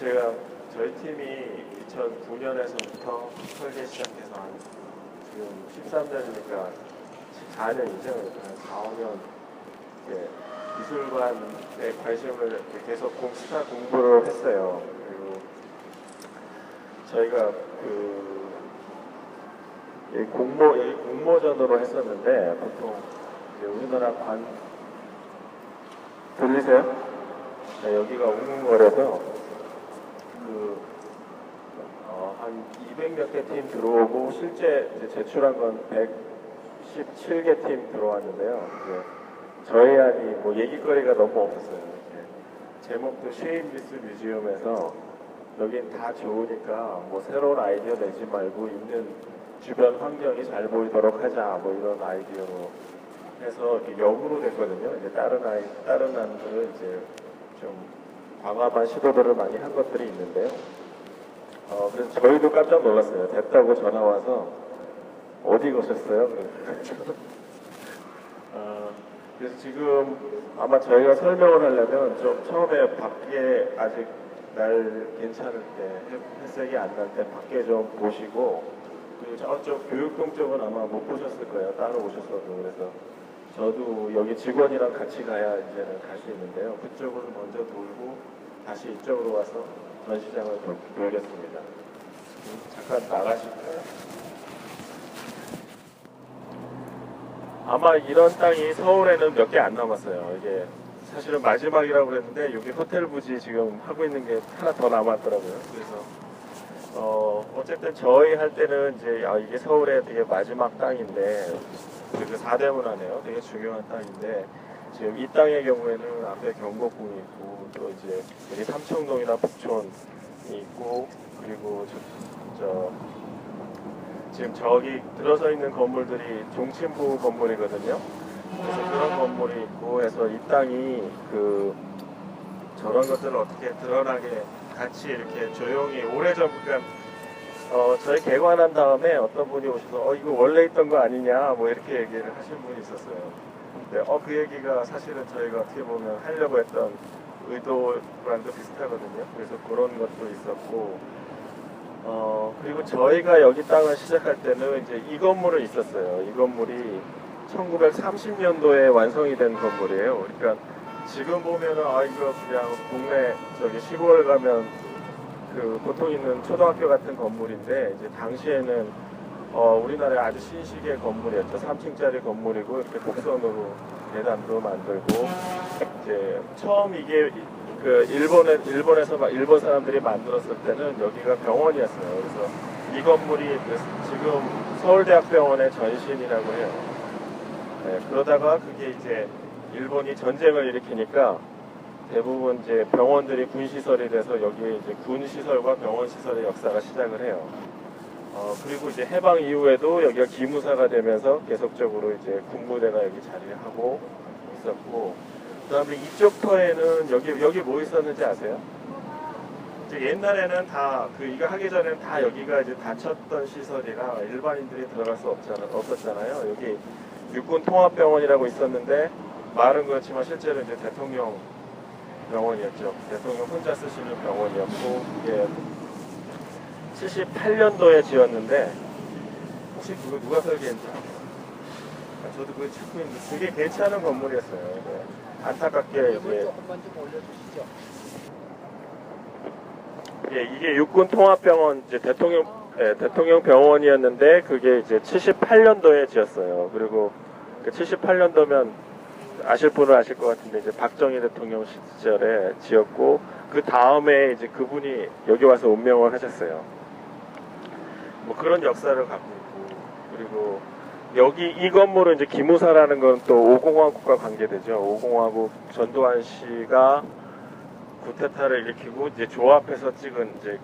저희 팀이 2009년에서부터 설계 시작해서 지금 13년이니까 14년이죠. 한 4, 5년 미술관에 관심을 계속 시사 공부를 했어요. 그리고 저희가 공모전으로 했었는데 보통 이제 우리나라 들리세요? 네, 여기가 웅웅거려서 한 200몇 개 팀 들어오고 실제 이제 제출한 건 117개 팀 들어왔는데요. 저희 안이 뭐 얘기거리가 너무 없었어요. 제목도 쉐인 미스 뮤지엄에서 여긴 다 좋으니까 뭐 새로운 아이디어 내지 말고 있는 주변 환경이 잘 보이도록 하자 뭐 이런 아이디어로 해서 이렇게 역으로 됐거든요. 이제 다른 안들은 이제 좀 과감한 시도들을 많이 한 것들이 있는데요. 그래서 저희도 깜짝 놀랐어요. 됐다고 전화 와서 어디 가셨어요? 그래서 지금 아마 저희가 설명을 하려면 좀 처음에 밖에 아직 날 괜찮을 때 햇색이 안 날 때 밖에 좀 보시고 그리고 저쪽 교육동 쪽은 아마 못 보셨을 거예요. 따로 오셨어도. 그래서 저도 여기 직원이랑 같이 가야 이제는 갈 수 있는데요. 그쪽을 먼저 돌고 다시 이쪽으로 와서 전시장을 돌겠습니다. 잠깐 나가실까요? 아마 이런 땅이 서울에는 몇 개 안 남았어요. 이게 사실은 마지막이라고 그랬는데 여기 호텔 부지 지금 하고 있는 게 하나 더 남았더라고요. 그래서 어쨌든 저희 할 때는 이제 이게 서울의 되게 마지막 땅인데 그리고 4대문 안에요. 되게 중요한 땅인데 지금 이 땅의 경우에는 앞에 경복궁이 있고 또 이제 여기 삼청동이나 북촌이 있고 그리고 지금 저기 들어서 있는 건물들이 종친부 건물이거든요. 그래서 그런 건물이 있고 해서 이 땅이 저런 것들을 어떻게 드러나게 같이 이렇게 조용히 오래전 그러니까 저희 개관한 다음에 어떤 분이 오셔서 이거 원래 있던 거 아니냐 뭐 이렇게 얘기를 하신 분이 있었어요. 근데 그 얘기가 사실은 저희가 어떻게 보면 하려고 했던 의도랑도 비슷하거든요. 그래서 그런 것도 있었고 그리고 저희가 여기 땅을 시작할 때는 이제 이 건물은 있었어요. 이 건물이 1930년도에 완성이 된 건물이에요. 그러니까 지금 보면은 이거 그냥 동네 시골 가면 보통 있는 초등학교 같은 건물인데 이제 당시에는 우리나라의 아주 신식의 건물이었죠. 3층짜리 건물이고 이렇게 곡선으로 계단도 만들고 이제 처음 이게 일본에서 일본 사람들이 만들었을 때는 여기가 병원이었어요. 그래서 이 건물이 지금 서울대학병원의 전신이라고 해요. 네, 그러다가 그게 이제 일본이 전쟁을 일으키니까 대부분 이제 병원들이 군시설이 돼서 여기에 이제 군시설과 병원시설의 역사가 시작을 해요. 그리고 이제 해방 이후에도 여기가 기무사가 되면서 계속적으로 이제 군부대가 여기 자리하고 있었고, 그 다음에 이쪽 터에는 여기 뭐 있었는지 아세요? 이제 옛날에는 다 이거 하기 전에는 다 여기가 이제 닫혔던 시설이라 일반인들이 들어갈 수 없었잖아요. 여기 육군통합병원이라고 있었는데 말은 그렇지만 실제로 이제 대통령 병원이었죠. 대통령 혼자 쓰시는 병원이었고 이게 78년도에 지었는데 혹시 그거 누가 설계했는지 아세요? 저도 그거 찾고 있는데 되게 괜찮은 건물이었어요. 네. 안타깝게 이제 한번 좀 올려주시죠. 이게 육군통합병원 이제 대통령 병원이었는데 그게 이제 78년도에 지었어요. 그리고 78년도면 아실 분은 아실 것 같은데 이제 박정희 대통령 시절에 지었고 그 다음에 이제 그분이 여기 와서 운명을 하셨어요. 뭐 그런 역사를 갖고 있고 그리고 여기 이 건물은 이제 기무사라는 건 또 5공화국과 관계되죠. 5공화국 전두환 씨가 구테타를 일으키고 이제 조합해서 찍은 이제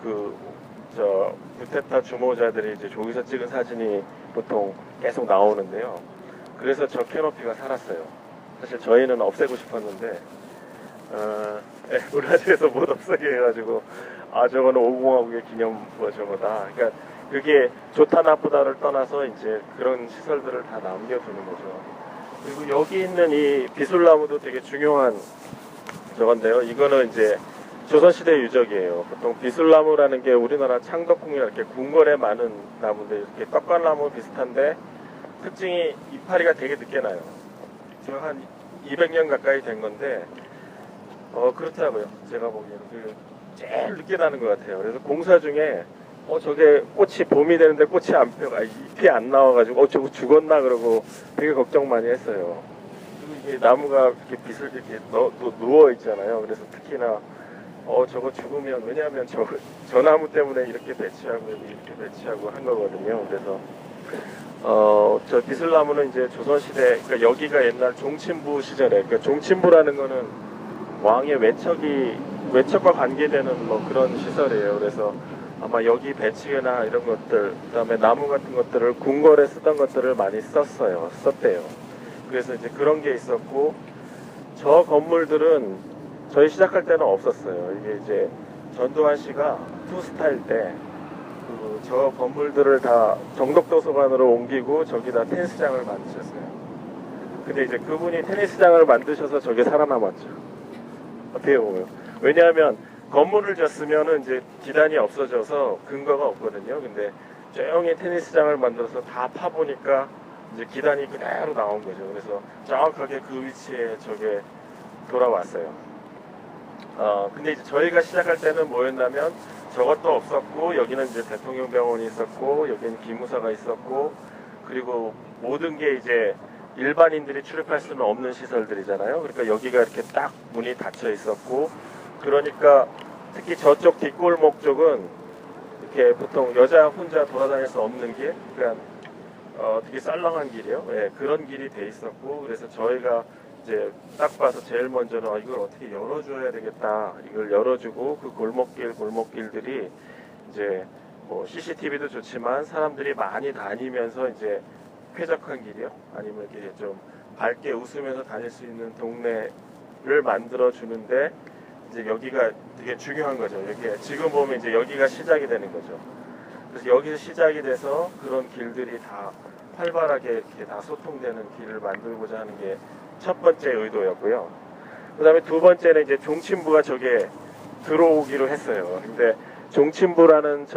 구테타 주모자들이 이제 저기서 찍은 사진이 보통 계속 나오는데요. 그래서 저 캐노피가 살았어요. 사실 저희는 없애고 싶었는데 문화재에서 못 없애게 해가지고 저거는 5공화국의 기념 저거다. 그러니까 그게 좋다 나쁘다를 떠나서 이제 그런 시설들을 다 남겨두는 거죠. 그리고 여기 있는 이 비술나무도 되게 중요한 저건데요. 이거는 이제 조선시대 유적이에요. 보통 비술나무라는 게 우리나라 창덕궁이나 이렇게 궁궐에 많은 나무인데 이렇게 떡갈나무 비슷한데 특징이 이파리가 되게 늦게 나요. 지금 한 200년 가까이 된 건데 그렇더라고요. 제가 보기에는 제일 늦게 나는 것 같아요. 그래서 공사 중에 저게 꽃이 봄이 되는데 꽃이 안 펴가 잎이 안 나와가지고 저거 죽었나 그러고 되게 걱정 많이 했어요. 그리고 이게 나무가 이렇게 빛을 이렇게 누워 있잖아요. 그래서 특히나 저거 죽으면 왜냐하면 저 나무 때문에 이렇게 배치하고 여기 이렇게 배치하고 한 거거든요. 그래서 저 비슬나무는 이제 조선시대 그러니까 여기가 옛날 종친부 시절에 그러니까 종친부라는 거는 왕의 외척과 관계되는 뭐 그런 시설이에요. 그래서 아마 여기 배치나 이런 것들 그다음에 나무 같은 것들을 궁궐에 쓰던 것들을 많이 썼대요. 그래서 이제 그런 게 있었고 저 건물들은 저희 시작할 때는 없었어요. 이게 이제 전두환 씨가 투스타일 때 저 건물들을 다 정덕도서관으로 옮기고 저기다 테니스장을 만드셨어요. 근데 이제 그분이 테니스장을 만드셔서 저게 살아남았죠. 어떻게 보면. 왜냐하면 건물을 졌으면은 이제 기단이 없어져서 근거가 없거든요. 근데 조용히 테니스장을 만들어서 다 파보니까 이제 기단이 그대로 나온 거죠. 그래서 정확하게 그 위치에 저게 돌아왔어요. 근데 이제 저희가 시작할 때는 뭐였냐면 저것도 없었고 여기는 이제 대통령병원이 있었고 여기는 기무사가 있었고 그리고 모든 게 이제 일반인들이 출입할 수는 없는 시설들이잖아요. 그러니까 여기가 이렇게 딱 문이 닫혀 있었고 그러니까 특히 저쪽 뒷골목 쪽은 이렇게 보통 여자 혼자 돌아다닐 수 없는 길, 그러니까 되게 썰렁한 길이에요. 예, 그런 길이 돼 있었고 그래서 저희가 이제 딱 봐서 제일 먼저는 이걸 어떻게 열어줘야 되겠다. 이걸 열어주고 그 골목길들이 이제 뭐 CCTV도 좋지만 사람들이 많이 다니면서 이제 쾌적한 길이요. 아니면 이렇게 좀 밝게 웃으면서 다닐 수 있는 동네를 만들어 주는데 이제 여기가 되게 중요한 거죠. 여기 지금 보면 이제 여기가 시작이 되는 거죠. 그래서 여기서 시작이 돼서 그런 길들이 다 활발하게 이렇게 다 소통되는 길을 만들고자 하는 게 첫 번째 의도였고요. 그 다음에 두 번째는 이제 종친부가 저게 들어오기로 했어요. 근데 종친부라는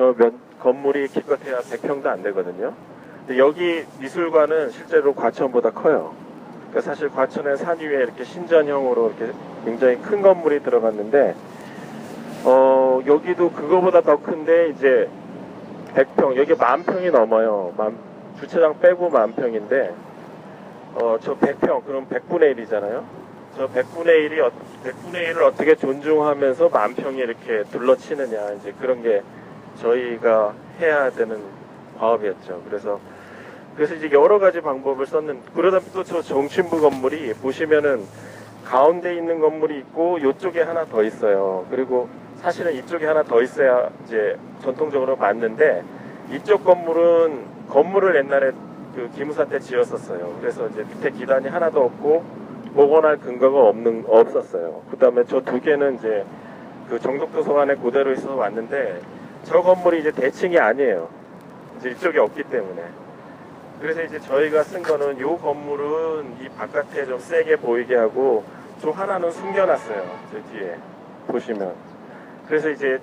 건물이 기껏해야 100평도 안 되거든요. 근데 여기 미술관은 실제로 과천보다 커요. 그러니까 사실 과천의 산 위에 이렇게 신전형으로 이렇게 굉장히 큰 건물이 들어갔는데, 여기도 그거보다 더 큰데 이제 100평, 여기 10,000평이 넘어요. 주차장 빼고 10,000평인데, 저 100평, 그럼 100분의 1이잖아요. 저 100분의 1을 어떻게 존중하면서 10,000평이 이렇게 둘러치느냐, 이제 그런 게 저희가 해야 되는 과업이었죠. 그래서 이제 여러 가지 방법을 썼는데, 그러다 또 저 종친부 건물이 보시면은 가운데 있는 건물이 있고, 이쪽에 하나 더 있어요. 그리고 사실은 이쪽에 하나 더 있어야 이제 전통적으로 맞는데, 이쪽 건물을 옛날에 그 기무사 때 지었었어요. 그래서 이제 밑에 기단이 하나도 없고 복원할 근거가 없었어요. 그 다음에 저 두 개는 이제 그 정덕도서관에 그대로 있어서 왔는데 저 건물이 이제 대칭이 아니에요. 이제 이쪽에 없기 때문에. 그래서 이제 저희가 쓴 거는 이 건물은 이 바깥에 좀 세게 보이게 하고 저 하나는 숨겨놨어요. 저 뒤에 보시면. 그래서 이제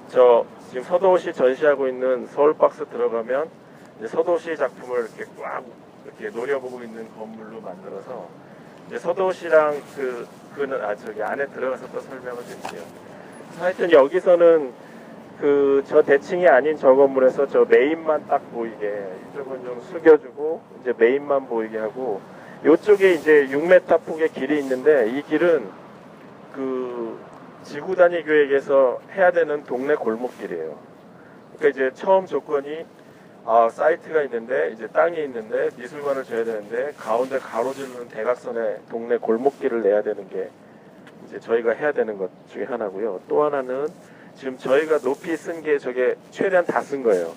지금 서도시 전시하고 있는 서울박스 들어가면 이제 서도시 작품을 이렇게 꽉 이렇게 노려보고 있는 건물로 만들어서 이제 서도시랑 저기 안에 들어가서 또 설명을 드릴게요. 하여튼 여기서는 저 대칭이 아닌 저 건물에서 저 메인만 딱 보이게 이쪽은 좀 숙여주고 이제 메인만 보이게 하고 이쪽에 이제 6m 폭의 길이 있는데 이 길은 지구단위교획에서 해야 되는 동네 골목길이에요. 그러니까 이제 처음 조건이 사이트가 있는데 이제 땅이 있는데 미술관을 줘야 되는데 가운데 가로지르는 대각선의 동네 골목길을 내야 되는 게 이제 저희가 해야 되는 것 중에 하나고요. 또 하나는 지금 저희가 높이 쓴 게 저게 최대한 다 쓴 거예요.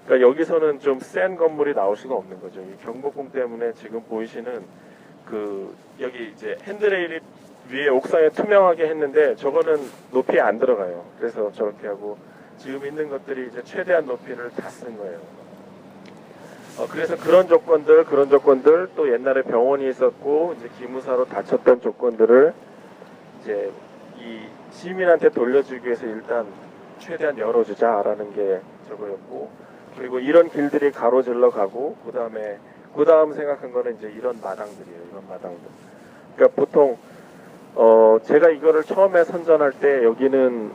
그러니까 여기서는 좀 센 건물이 나올 수가 없는 거죠. 이 경복궁 때문에 지금 보이시는 여기 이제 핸드레일이 위에 옥상에 투명하게 했는데 저거는 높이에 안 들어가요. 그래서 저렇게 하고 지금 있는 것들이 이제 최대한 높이를 다 쓴 거예요. 그래서 그런 조건들 또 옛날에 병원이 있었고 이제 기무사로 닫혔던 조건들을 이제 이 시민한테 돌려주기 위해서 일단 최대한 열어주자라는 게 저거였고, 그리고 이런 길들이 가로질러 가고, 그 다음 생각한 거는 이제 이런 마당들이에요. 이런 마당들. 그러니까 보통 제가 이거를 처음에 선전할 때 여기는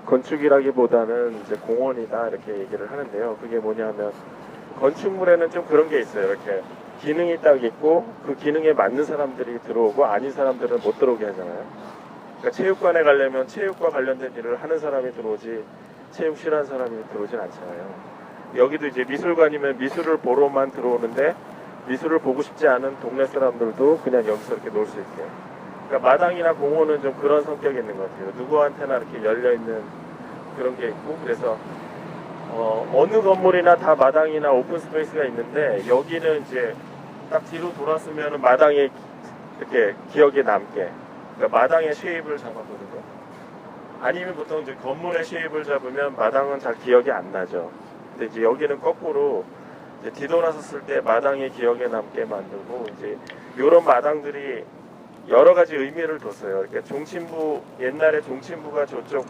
건축이라기보다는 이제 공원이다 이렇게 얘기를 하는데요. 그게 뭐냐면 건축물에는 좀 그런 게 있어요. 이렇게 기능이 딱 있고 그 기능에 맞는 사람들이 들어오고 아닌 사람들은 못 들어오게 하잖아요. 그러니까 체육관에 가려면 체육과 관련된 일을 하는 사람이 들어오지 체육 싫어하는 사람이 들어오진 않잖아요. 여기도 이제 미술관이면 미술을 보러만 들어오는데 미술을 보고 싶지 않은 동네 사람들도 그냥 여기서 이렇게 놀 수 있게. 그러니까 마당이나 공원은 좀 그런 성격이 있는 것 같아요. 누구한테나 이렇게 열려있는 그런 게 있고, 그래서 어느 건물이나 다 마당이나 오픈 스페이스가 있는데 여기는 이제 딱 뒤로 돌았으면 마당에 이렇게 기억에 남게, 그러니까 마당의 쉐입을 잡았거든요. 아니면 보통 이제 건물의 쉐입을 잡으면 마당은 잘 기억이 안 나죠. 근데 이제 여기는 거꾸로 이제 뒤돌아섰을 때 마당이 기억에 남게 만들고, 이제 이런 마당들이 여러 가지 의미를 뒀어요. 그러니까 종친부, 옛날에 종친부가 저쪽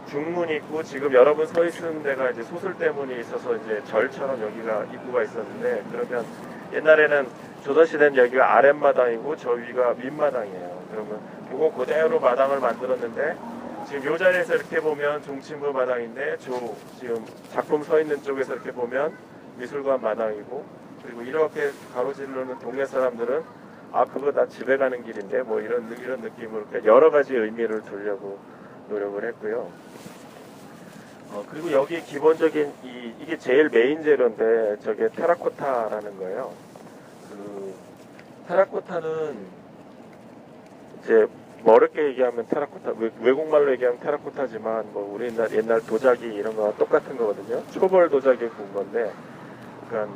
중문이 있고 지금 여러분 서 있는 데가 이제 소설대문이 있어서 이제 절처럼 여기가 입구가 있었는데, 그러면 옛날에는 조선시대는 여기가 아랫마당이고 저 위가 윗마당이에요. 그러면 그거 그대로 마당을 만들었는데, 지금 이 자리에서 이렇게 보면 종친부 마당인데 지금 작품 서 있는 쪽에서 이렇게 보면 미술관 마당이고, 그리고 이렇게 가로지르는 동네 사람들은 그거 다 집에 가는 길인데 뭐 이런 느낌으로 여러 가지 의미를 두려고 노력을 했고요. 그리고 여기 기본적인 이게 제일 메인 재료인데 저게 테라코타라는 거예요. 그 테라코타는 이제 뭐 어렵게 얘기하면 테라코타, 외국말로 얘기하면 테라코타지만 뭐 우리 옛날 도자기 이런 거와 똑같은 거거든요. 초벌 도자기 구운 건데, 그러니까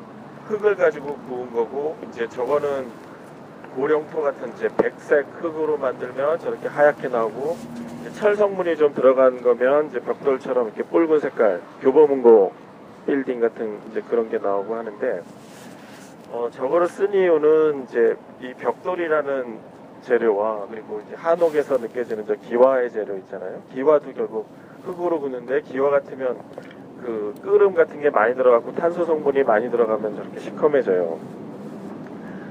흙을 가지고 구운 거고, 이제 저거는 고령토 같은 이제 백색 흙으로 만들면 저렇게 하얗게 나오고, 철 성분이 좀 들어간 거면 이제 벽돌처럼 이렇게 붉은 색깔, 교보문고 빌딩 같은 이제 그런 게 나오고 하는데, 저거를 쓴 이유는 이제 이 벽돌이라는 재료와 그리고 이제 한옥에서 느껴지는 저 기와의 재료 있잖아요. 기와도 결국 흙으로 굽는데 기와 같으면 그 끓음 같은 게 많이 들어가고 탄소 성분이 많이 들어가면 저렇게 시커매져요.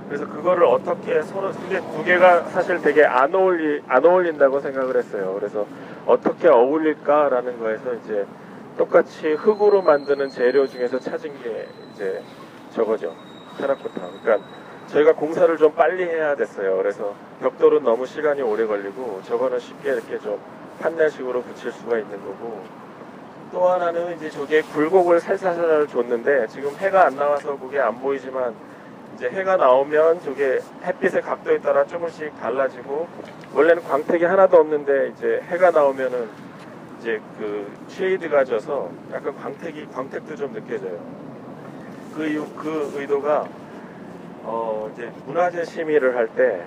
그래서 그거를 어떻게 서로, 근데 두 개가 사실 되게 안 어울린다고 생각을 했어요. 그래서 어떻게 어울릴까라는 거에서 이제 똑같이 흙으로 만드는 재료 중에서 찾은 게 이제 저거죠. 테라코타. 그러니까 저희가 공사를 좀 빨리 해야 됐어요. 그래서 벽돌은 너무 시간이 오래 걸리고 저거는 쉽게 이렇게 좀 판넬식으로 붙일 수가 있는 거고, 또 하나는 이제 저게 굴곡을 살살 줬는데 지금 해가 안 나와서 그게 안 보이지만 이제 해가 나오면 저게 햇빛의 각도에 따라 조금씩 달라지고, 원래는 광택이 하나도 없는데 이제 해가 나오면은 이제 그 쉐이드가 져서 약간 광택도 좀 느껴져요. 그 의도가 이제 문화재 심의를 할 때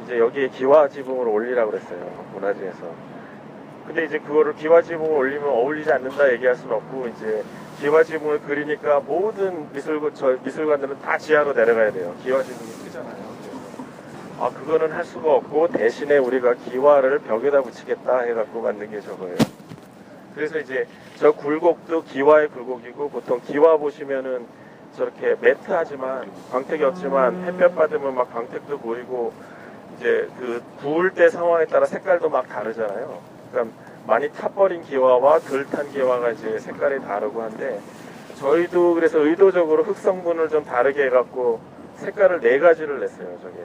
이제 여기에 기와 지붕을 올리라고 그랬어요. 문화재에서. 근데 이제 그거를 기와 지붕을 올리면 어울리지 않는다 얘기할 수는 없고, 이제 기와 지붕을 그리니까 모든 미술관들은 다 지하로 내려가야 돼요. 기와 지붕이 크잖아요. 그래서 그거는 할 수가 없고 대신에 우리가 기와를 벽에다 붙이겠다 해갖고 만든 게 저거예요. 그래서 이제 저 굴곡도 기와의 굴곡이고, 보통 기와 보시면은 저렇게 매트하지만 광택이 없지만 햇볕 받으면 막 광택도 보이고, 이제 그 구울 때 상황에 따라 색깔도 막 다르잖아요. 그러니까 많이 타버린 기와와 덜 탄 기와가 이제 색깔이 다르고 한데, 저희도 그래서 의도적으로 흙 성분을 좀 다르게 해갖고 색깔을 4가지를 냈어요. 저게.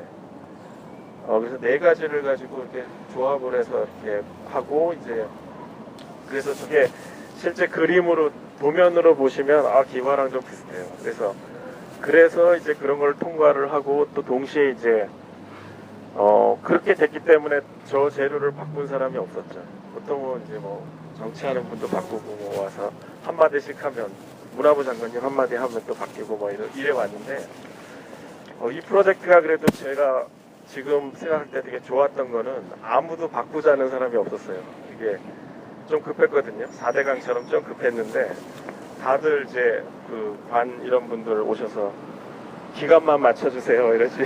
그래서 4가지를 가지고 이렇게 조합을 해서 이렇게 하고, 이제 그래서 저게 실제 그림으로 도면으로 보시면 기와랑 좀 비슷해요. 그래서 이제 그런 걸 통과를 하고, 또 동시에 이제 그렇게 됐기 때문에 저 재료를 바꾼 사람이 없었죠. 보통은 이제 뭐 정치하는 분도 바꾸고 뭐 와서 한마디씩 하면, 문화부 장관님 한마디 하면 또 바뀌고 뭐 이래 왔는데, 이 프로젝트가 그래도 제가 지금 생각할 때 되게 좋았던 거는 아무도 바꾸자는 사람이 없었어요. 이게 좀 급했거든요. 4대강처럼 좀 급했는데 다들 이제 그 관 이런 분들 오셔서 기간만 맞춰주세요 이러지.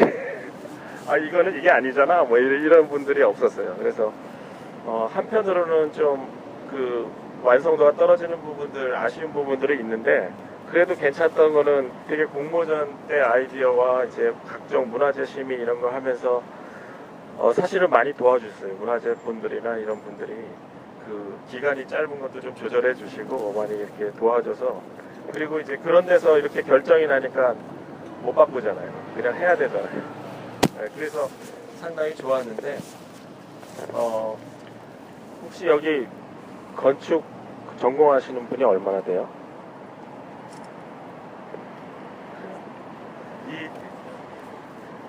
아 이거는 이게 아니잖아 뭐 이런 분들이 없었어요. 그래서 한편으로는 좀 그 완성도가 떨어지는 부분들, 아쉬운 부분들이 있는데 그래도 괜찮던 거는 되게 공모전 때 아이디어와 이제 각종 문화재 심의 이런 거 하면서 사실은 많이 도와주셨어요. 문화재 분들이나 이런 분들이 그 기간이 짧은 것도 좀 조절해 주시고 많이 이렇게 도와줘서, 그리고 이제 그런 데서 이렇게 결정이 나니까 못 바꾸잖아요. 그냥 해야 되잖아요. 네, 그래서 상당히 좋았는데 혹시 여기 건축 전공하시는 분이 얼마나 돼요?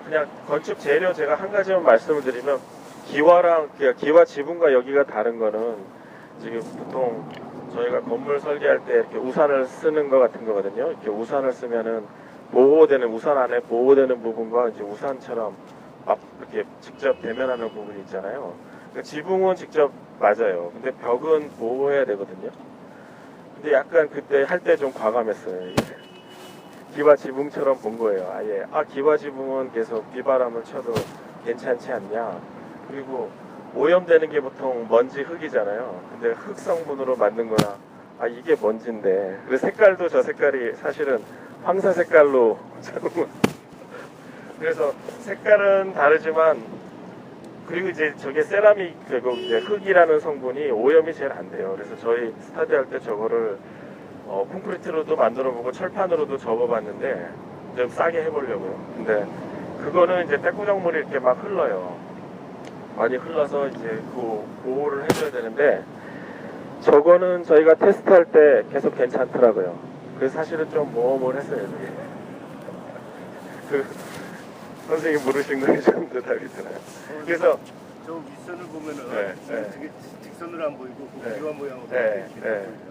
그냥 건축 재료 제가 한 가지만 말씀을 드리면, 기와 지붕과 여기가 다른 거는 지금 보통 저희가 건물 설계할 때 이렇게 우산을 쓰는 것 같은 거거든요. 이렇게 우산을 쓰면은 우산 안에 보호되는 부분과 이제 우산처럼 막 이렇게 직접 대면하는 부분이 있잖아요. 그러니까 지붕은 직접 맞아요. 근데 벽은 보호해야 되거든요. 근데 약간 그때 할 때 좀 과감했어요. 이게. 기와 지붕처럼 본 거예요. 아예 기와 지붕은 계속 비바람을 쳐도 괜찮지 않냐. 그리고 오염되는 게 보통 먼지 흙이잖아요. 근데 흙 성분으로 만든 거라 이게 먼지인데. 그래서 색깔도 저 색깔이 사실은 황사 색깔로 그래서 색깔은 다르지만, 그리고 이제 저게 세라믹 그리고 이제 흙이라는 성분이 오염이 제일 안 돼요. 그래서 저희 스타디 할 때 저거를 콘크리트로도 만들어보고 철판으로도 접어봤는데 좀 싸게 해보려고요. 근데 그거는 이제 떼꾸정물이 이렇게 막 흘러요. 많이 흘러서 이제 그 보호를 해줘야 되는데, 저거는 저희가 테스트할 때 계속 괜찮더라고요. 그래서 사실은 좀 모험을 했어요. 그 선생님 물으신 거에 좀 대답이 드나요? 그래서 저 윗선을 보면은 네, 네. 되게 직선으로 안 보이고 네. 기와 모양으로 네, 이렇게 네. 보이더라고요.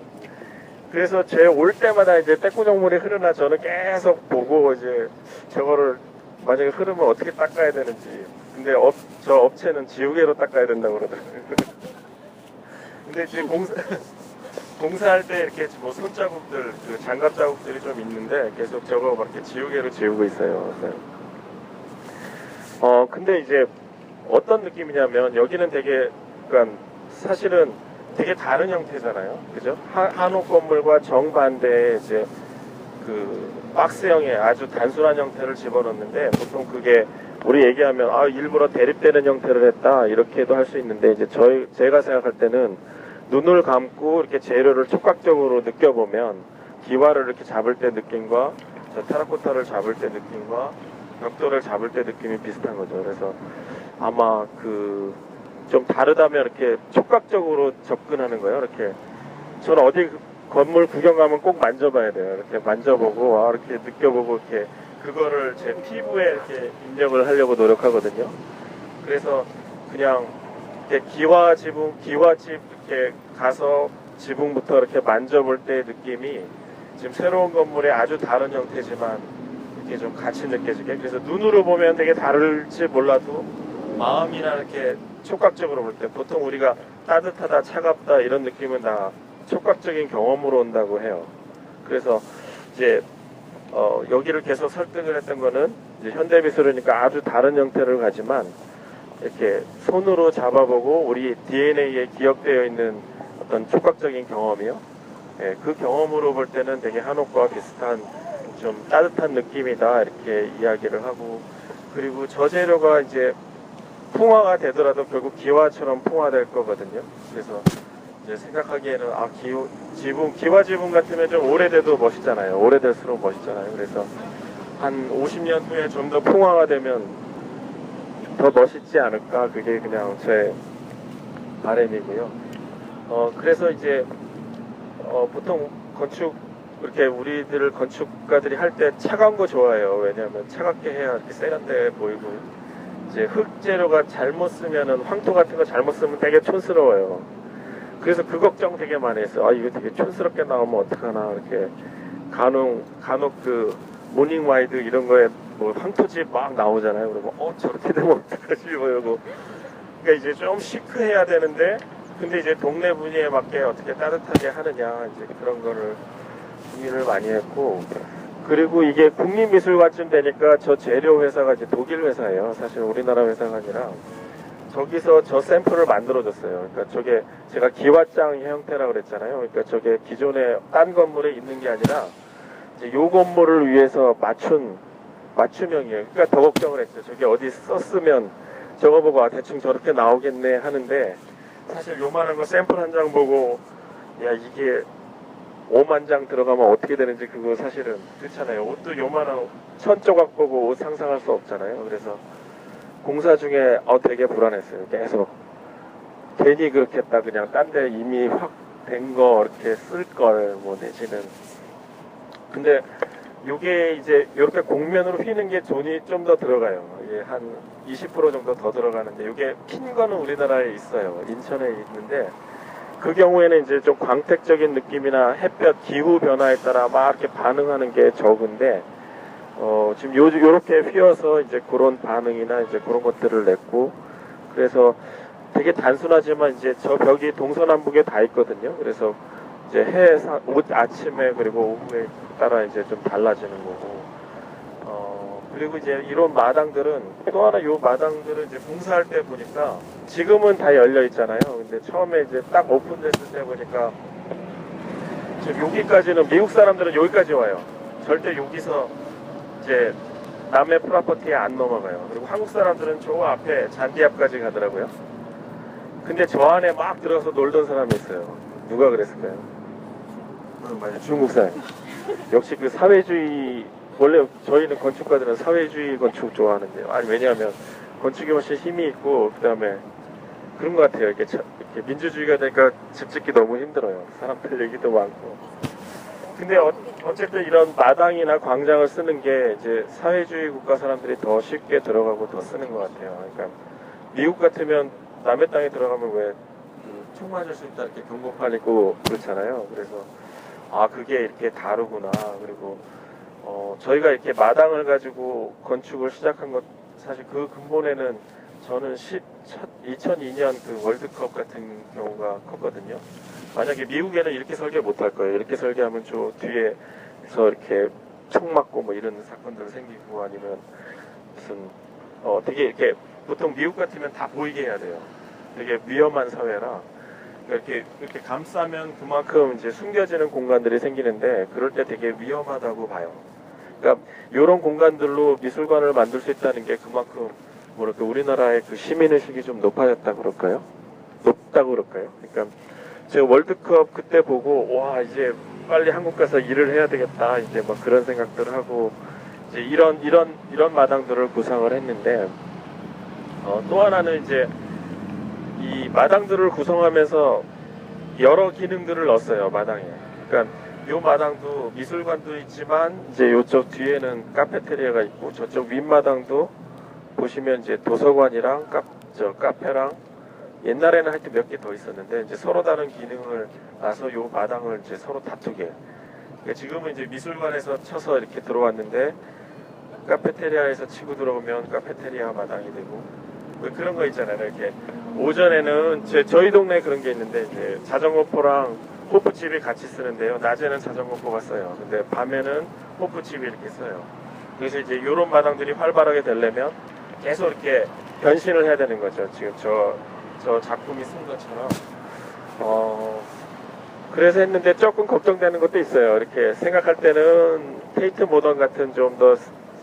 그래서 제 올 때마다 이제 떼꾸정물이 흐르나 저는 계속 보고 이제 저거를 만약에 흐르면 어떻게 닦아야 되는지. 근데 저 업체는 지우개로 닦아야 된다고 그러더라고요. 근데 이제 공사할 때 이렇게 뭐 손자국들, 그 장갑 자국들이 좀 있는데 계속 저거 막 이렇게 지우개로 지우고 있어요. 근데 이제 어떤 느낌이냐면 여기는 되게, 그러니까 사실은 되게 다른 형태잖아요. 그죠? 한옥 건물과 정반대의 이제 그 박스형의 아주 단순한 형태를 집어넣는데, 보통 그게 우리 얘기하면 일부러 대립되는 형태를 했다 이렇게도 할 수 있는데, 이제 제가 생각할 때는 눈을 감고 이렇게 재료를 촉각적으로 느껴보면 기와를 이렇게 잡을 때 느낌과 저 테라코타를 잡을 때 느낌과 벽돌을 잡을 때 느낌이 비슷한 거죠. 그래서 아마 좀 다르다면 이렇게 촉각적으로 접근하는 거예요. 이렇게 저는 어디 건물 구경 가면 꼭 만져봐야 돼요. 이렇게 만져보고 이렇게 느껴보고 이렇게 그거를 제 피부에 이렇게 입력을 하려고 노력하거든요. 그래서 그냥 이렇게 기와집 이렇게 가서 지붕부터 이렇게 만져볼 때 느낌이 지금 새로운 건물의 아주 다른 형태지만 이렇게 좀 같이 느껴지게. 그래서 눈으로 보면 되게 다를지 몰라도 마음이나 이렇게 촉각적으로 볼 때, 보통 우리가 따뜻하다, 차갑다 이런 느낌은 다 촉각적인 경험으로 온다고 해요. 그래서 이제 여기를 계속 설득을 했던 거는 이제 현대미술이니까 아주 다른 형태를 가지만 이렇게 손으로 잡아보고 우리 DNA에 기억되어 있는 어떤 촉각적인 경험이요. 예, 그 경험으로 볼 때는 되게 한옥과 비슷한 좀 따뜻한 느낌이다 이렇게 이야기를 하고, 그리고 저 재료가 이제 풍화가 되더라도 결국 기와처럼 풍화될 거거든요. 그래서 이제 생각하기에는 기와 지붕 같으면 좀 오래돼도 멋있잖아요. 오래될수록 멋있잖아요. 그래서 한 50년 후에 좀 더 풍화가 되면 더 멋있지 않을까, 그게 그냥 제 바람이고요. 그래서 이제 보통 건축 이렇게 우리들 건축가들이 할 때 차가운 거 좋아해요. 왜냐하면 차갑게 해야 이렇게 세련돼 보이고, 이제 흙 재료가 잘못 쓰면은 황토 같은 거 잘못 쓰면 되게 촌스러워요. 그래서 그 걱정 되게 많이 했어요. 이거 되게 촌스럽게 나오면 어떡하나. 이렇게 간혹 그 모닝 와이드 이런 거에 뭐 황토집 막 나오잖아요. 그러면 저렇게 되면 어떡하지 이러고. 그러니까 이제 좀 시크해야 되는데, 근데 이제 동네 분위기에 맞게 어떻게 따뜻하게 하느냐, 이제 그런 거를 고민을 많이 했고, 그리고 이게 국립미술관쯤 되니까 저 재료 회사가 이제 독일 회사예요. 사실 우리나라 회사가 아니라 저기서 저 샘플을 만들어줬어요. 그러니까 저게 제가 기와장 형태라고 그랬잖아요. 그러니까 저게 기존에 딴 건물에 있는 게 아니라 이제 요 건물을 위해서 맞춤형이에요. 그러니까 더 걱정을 했죠. 저게 어디 썼으면 저거 보고 아 대충 저렇게 나오겠네 하는데 사실 요만한 거 샘플 한 장 보고 야 이게 5만 장 들어가면 어떻게 되는지 그거 사실은 그렇잖아요. 옷도 요만한 1000조각 보고 옷 상상할 수 없잖아요. 그래서 공사 중에 되게 불안했어요. 계속 괜히 그렇게 했다 그냥 딴 데 이미 확 된 거 이렇게 쓸 걸 뭐 내지는 근데 요게 이제 이렇게 곡면으로 휘는 게 돈이 좀 더 들어가요. 이게 한 20% 정도 더 들어가는데 요게 핀 거는 우리나라에 있어요. 인천에 있는데 그 경우에는 이제 좀 광택적인 느낌이나 햇볕 기후 변화에 따라 막 이렇게 반응하는 게 적은데 지금 요렇게 휘어서 이제 그런 반응이나 이제 그런 것들을 냈고 그래서 되게 단순하지만 이제 저 벽이 동서남북에 다 있거든요. 그래서 이제 아침에 그리고 오후에 따라 이제 좀 달라지는 거고 그리고 이제 이런 마당들은 또 하나 요 마당들은 이제 공사할 때 보니까 지금은 다 열려 있잖아요. 근데 처음에 이제 딱 오픈됐을 때 보니까 지금 여기까지는 미국 사람들은 여기까지 와요. 절대 여기서 이제 남의 프로퍼티에 안 넘어가요. 그리고 한국 사람들은 저 앞에 잔디 앞까지 가더라고요. 근데 저 안에 막 들어서 놀던 사람이 있어요. 누가 그랬을까요? 맞아요. 중국 사람. 역시 그 사회주의 원래 저희는 건축가들은 사회주의 건축 좋아하는데요. 아니 왜냐하면 건축이 훨씬 힘이 있고 그 다음에 그런 것 같아요. 이렇게 민주주의가 되니까 집 짓기 너무 힘들어요. 사람들 얘기도 많고. 근데 어쨌든 이런 마당이나 광장을 쓰는 게 이제 사회주의 국가 사람들이 더 쉽게 들어가고 더 쓰는 것 같아요. 그러니까 미국 같으면 남의 땅에 들어가면 왜 총 맞을 수 있다 이렇게 경고판 있고 그렇잖아요. 그래서 아 그게 이렇게 다르구나. 그리고 저희가 이렇게 마당을 가지고 건축을 시작한 것 사실 그 근본에는 저는 2002년 그 월드컵 같은 경우가 컸거든요. 만약에 미국에는 이렇게 설계 못 할 거예요. 이렇게 설계하면 저 뒤에서 이렇게 총 맞고 뭐 이런 사건들 생기고 아니면 무슨 되게 이렇게 보통 미국 같으면 다 보이게 해야 돼요. 되게 위험한 사회라 이렇게 감싸면 그만큼 이제 숨겨지는 공간들이 생기는데 그럴 때 되게 위험하다고 봐요. 그러니까 이런 공간들로 미술관을 만들 수 있다는 게 그만큼 뭐랄까 우리나라의 그 시민의식이 좀 높아졌다 그럴까요? 높다고 그럴까요? 그러니까 제가 월드컵 그때 보고 와 이제 빨리 한국 가서 일을 해야 되겠다 이제 막 그런 생각들을 하고 이제 이런 마당들을 구상을 했는데 또 하나는 이제 이 마당들을 구성하면서 여러 기능들을 넣었어요 마당에. 그러니까 요 마당도 미술관도 있지만 이제 요쪽 뒤에는 카페테리아가 있고 저쪽 윗마당도 보시면 이제 도서관이랑 카페랑 옛날에는 하여튼 몇 개 더 있었는데 이제 서로 다른 기능을 놔서 요 마당을 이제 서로 다투게. 그러니까 지금은 이제 미술관에서 쳐서 이렇게 들어왔는데 카페테리아에서 치고 들어오면 카페테리아 마당이 되고 뭐 그런 거 있잖아요. 이렇게 오전에는 저희 동네에 그런 게 있는데 이제 자전거포랑 호프집이 같이 쓰는데요. 낮에는 자전거포가 써요. 근데 밤에는 호프집이 이렇게 써요. 그래서 이제 이런 마당들이 활발하게 되려면 계속 이렇게 변신을 해야 되는 거죠. 지금 저 작품이 쓴 것처럼. 그래서 했는데 조금 걱정되는 것도 있어요. 이렇게 생각할 때는 테이트 모던 같은 좀 더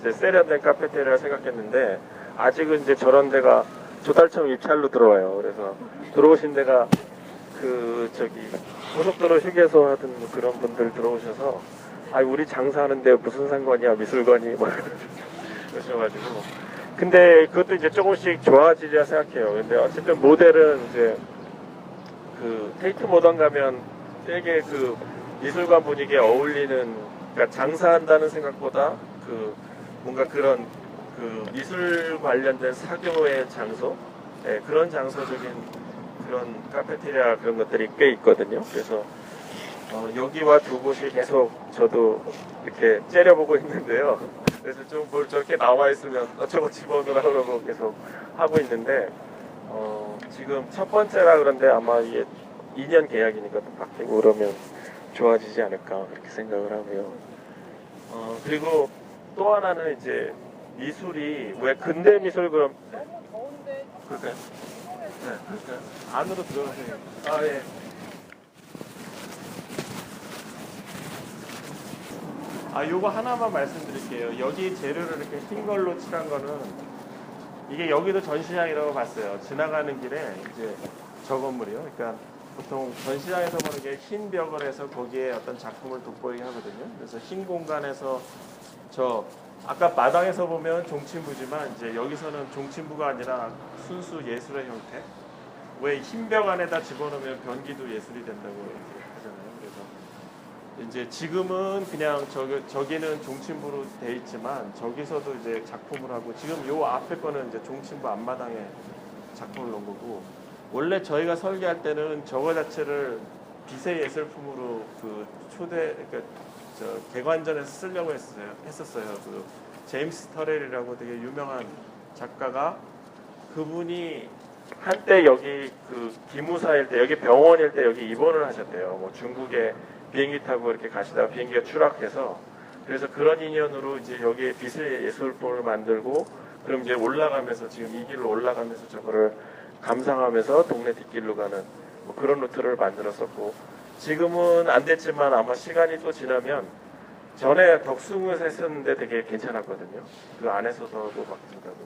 세련된 카페테리아 생각했는데 아직은 이제 저런 데가 조달청 입찰로 들어와요. 그래서 들어오신 데가 고속도로 휴게소 하던 그런 분들 들어오셔서 아 우리 장사하는데 무슨 상관이야 미술관이 막 그러셔가지고 근데 그것도 이제 조금씩 좋아지리라 생각해요. 근데 어쨌든 모델은 이제 그 테이트 모던 가면 되게 그 미술관 분위기에 어울리는 그러니까 장사한다는 생각보다 그 뭔가 그런 그 미술 관련된 사교의 장소 그런 장소적인 그런 카페테리아 그런 것들이 꽤 있거든요. 그래서 여기와 두 곳이 계속 저도 이렇게 째려보고 있는데요. 그래서 좀 뭘 저렇게 나와 있으면 저거 집어넣으라 그러고 계속 하고 있는데 지금 첫 번째라 그런데 아마 이게 2년 계약이니까 또 바뀌고 그러면 좋아지지 않을까 그렇게 생각을 하고요. 그리고 또 하나는 이제 미술이 왜 근대 미술 그럼 그럴까요? 네, 그럴까요? 안으로 들어가세요. 아 예. 요거 하나만 말씀드릴게요. 여기 재료를 이렇게 흰 걸로 칠한 거는 이게 여기도 전시장이라고 봤어요. 지나가는 길에 이제 저 건물이요. 그러니까 보통 전시장에서 보는 게 흰 벽을 해서 거기에 어떤 작품을 돋보이게 하거든요. 그래서 흰 공간에서 저 아까 마당에서 보면 종침부지만 이제 여기서는 종침부가 아니라 순수 예술의 형태. 왜 흰 벽 안에다 집어넣으면 변기도 예술이 된다고 이렇게 하잖아요. 그래서 이제 지금은 그냥 저기는 종침부로 돼 있지만 저기서도 이제 작품을 하고 지금 요 앞에 거는 이제 종침부 앞마당에 작품을 놓은 거고 원래 저희가 설계할 때는 저거 자체를 빛의 예술품으로 그 그러니까 저 개관전에서 쓰려고 했었어요. 그 제임스 터렐이라고 되게 유명한 작가가 그분이 한때 여기 그 기무사일 때 여기 병원일 때 여기 입원을 하셨대요. 뭐 중국에 비행기 타고 이렇게 가시다가 비행기가 추락해서 그래서 그런 인연으로 이제 여기에 빛의 예술품을 만들고 그럼 이제 올라가면서 지금 이 길로 올라가면서 저거를 감상하면서 동네 뒷길로 가는 뭐 그런 루트를 만들었었고 지금은 안 됐지만 아마 시간이 또 지나면 전에 덕숭에서 했었는데 되게 괜찮았거든요. 그 안에서도 막 된다고.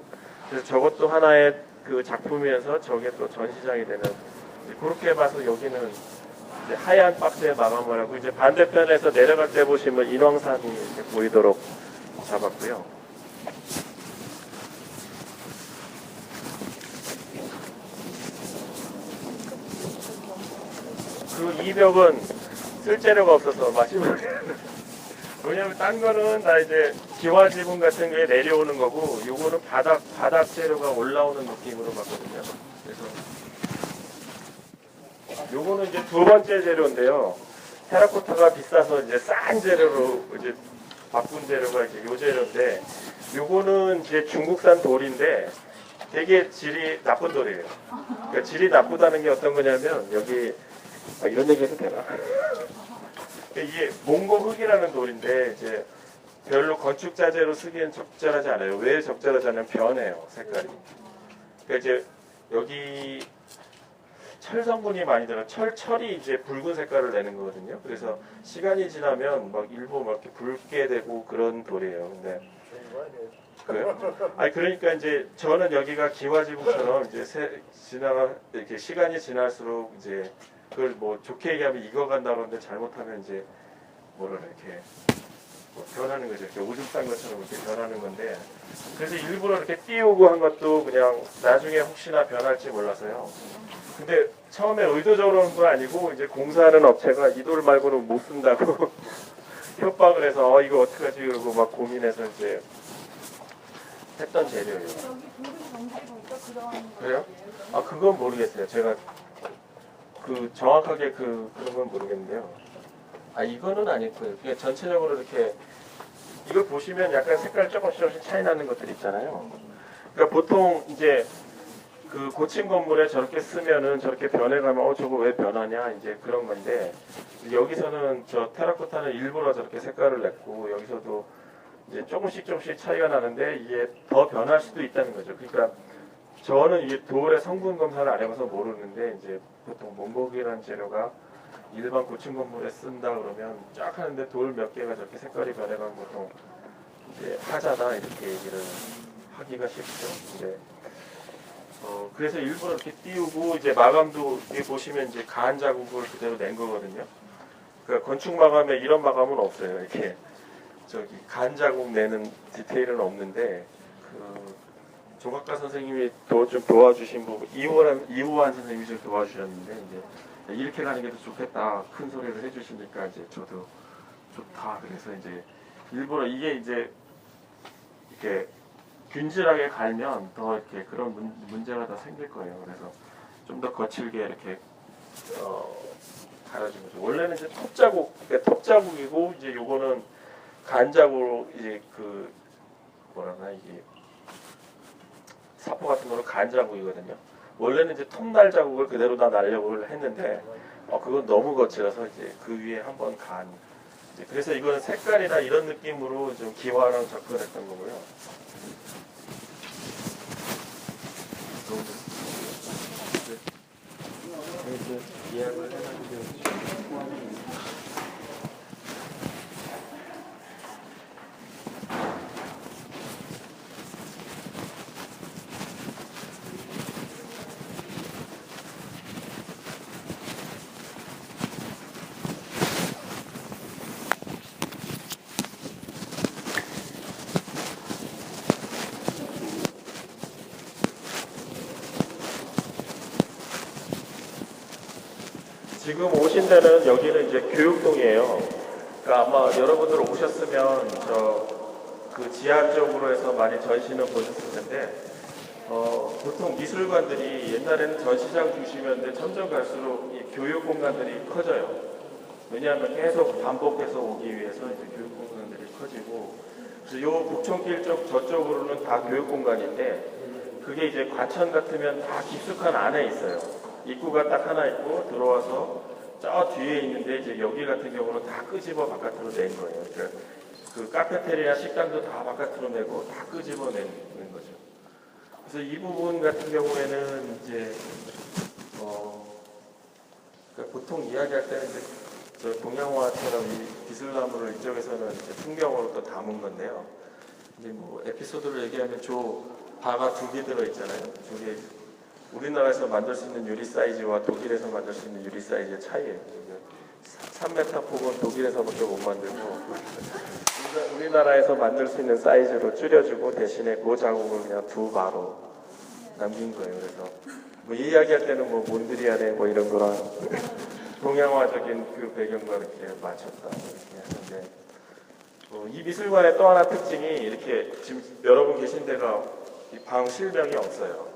그래서 저것도 하나의 그 작품이어서 저게 또 전시장이 되는 그렇게 봐서 여기는 이제 하얀 박스에 마감을 하고 이제 반대편에서 내려갈 때 보시면 인왕산이 이렇게 보이도록 잡았고요. 그리고 이 벽은 쓸 재료가 없어서 마지막에 왜냐면 딴 거는 다 이제 기와 지붕 같은 게 내려오는 거고 요거는 바닥 재료가 올라오는 느낌으로 봤거든요. 그래서 요거는 이제 두 번째 재료인데요. 테라코타가 비싸서 이제 싼 재료로 이제 바꾼 재료가 이제 요 재료인데 요거는 이제 중국산 돌인데 되게 질이 나쁜 돌이에요. 그러니까 질이 나쁘다는 게 어떤 거냐면 여기 이런 얘기 해도 되나? 이게 몽고흙이라는 돌인데 이제 별로 건축 자재로 쓰기엔 적절하지 않아요. 왜 적절하지 않냐면 변해요, 색깔이. 그러니까 이제 여기 철 성분이 많이 들어 철이 이제 붉은 색깔을 내는 거거든요. 그래서 시간이 지나면 막 일부 막 이렇게 붉게 되고 그런 돌이에요. 근데 그래요? 아니 그러니까 이제 저는 여기가 기와지붕처럼 이제 이렇게 시간이 지날수록 이제 그걸 뭐 좋게 얘기하면 익어간다 그러는데 잘못하면 이제 뭐라 이렇게 뭐 변하는 거죠. 이렇게 오줌 싼 것처럼 이렇게 변하는 건데 그래서 일부러 이렇게 띄우고 한 것도 그냥 나중에 혹시나 변할지 몰라서요. 근데 처음에 의도적으로 한 건 아니고 이제 공사하는 업체가 이 돌 말고는 못 쓴다고 협박을 해서 이거 어떡하지 그러고 막 고민해서 이제 했던 재료예요. 그래요? 그건 모르겠어요. 제가 그 정확하게 그런 건 모르겠는데요. 이거는 아니고요. 그냥 전체적으로 이렇게 이걸 보시면 약간 색깔 조금씩 차이 나는 것들 있잖아요. 그러니까 보통 이제 그 고층 건물에 저렇게 쓰면은 저렇게 변해가면 저거 왜 변하냐 이제 그런 건데 여기서는 저 테라코타는 일부러 저렇게 색깔을 냈고 여기서도 이제 조금씩 차이가 나는데 이게 더 변할 수도 있다는 거죠. 그러니까 저는 이게 돌의 성분 검사를 안 해봐서 모르는데 이제 보통 몽고기라는 재료가 일반 고층 건물에 쓴다 그러면 쫙 하는데 돌 몇 개가 저렇게 색깔이 변해가면 보통 이제 하자다 이렇게 얘기를 하기가 쉽죠. 근데 그래서 일부러 이렇게 띄우고 이제 마감도 여기 보시면 이제 가한 자국을 그대로 낸 거거든요. 그러니까 건축 마감에 이런 마감은 없어요. 이렇게 저기 가한 자국 내는 디테일은 없는데 그 조각가 선생님이 좀 도와주신 부분 이우환 선생님이 좀 도와주셨는데 이제 이렇게 가는 게 더 좋겠다 큰 소리를 해주시니까 이제 저도 좋다 그래서 이제 일부러 이게 이제 이렇게 균질하게 갈면 더 이렇게 그런 문제가 더 생길 거예요. 그래서 좀 더 거칠게 이렇게 갈아준 거죠. 원래는 이제 톱자국이고 이제 요거는 간자국으로 이제 그 뭐라나 이게 사포 같은 거는 간자국이거든요. 원래는 이제 톱날 자국을 그대로 다 날려고 했는데 그건 너무 거칠어서 이제 그 위에 한번 그래서 이거는 색깔이나 이런 느낌으로 좀 기와랑 접근했던 거고요. 예약을 해가지고 지금 오신 데는 여기는 이제 교육동이에요. 그러니까 아마 여러분들 오셨으면 저 그 지하 쪽으로 해서 많이 전시는 보셨을 텐데 보통 미술관들이 옛날에는 전시장 중심이었는데 점점 갈수록 이 교육 공간들이 커져요. 왜냐하면 계속 반복해서 오기 위해서 이제 교육 공간들이 커지고 그래서 요 북촌길 쪽 저쪽으로는 다 교육 공간인데 그게 이제 과천 같으면 다 깊숙한 안에 있어요. 입구가 딱 하나 있고 들어와서 저 뒤에 있는데 이제 여기 같은 경우는 다 끄집어 바깥으로 낸 거예요. 그러니까 그 카페테리아 식당도 다 바깥으로 내고 다 끄집어 낸 거죠. 그래서 이 부분 같은 경우에는 이제 그러니까 보통 이야기할 때는 이제 저 동양화처럼 이 비슬나무를 이쪽에서는 이제 풍경으로 또 담은 건데요. 이제 뭐 에피소드를 얘기하면 저 바가 두 개 들어 있잖아요. 저게 우리나라에서 만들 수 있는 유리 사이즈와 독일에서 만들 수 있는 유리 사이즈의 차이예요. 3m 폭은 독일에서밖에 못 만들고 우리나라에서 만들 수 있는 사이즈로 줄여주고 대신에 그 자국을 그냥 두 바로 남긴 거예요. 그래서 뭐 이야기할 때는 뭐 몬드리안의 뭐 이런 거랑 동양화적인 그 배경과 이렇게 맞췄다 이렇게 하는데 이 미술관의 또 하나 특징이 이렇게 지금 여러분 계신 데가 이 방 실명이 없어요.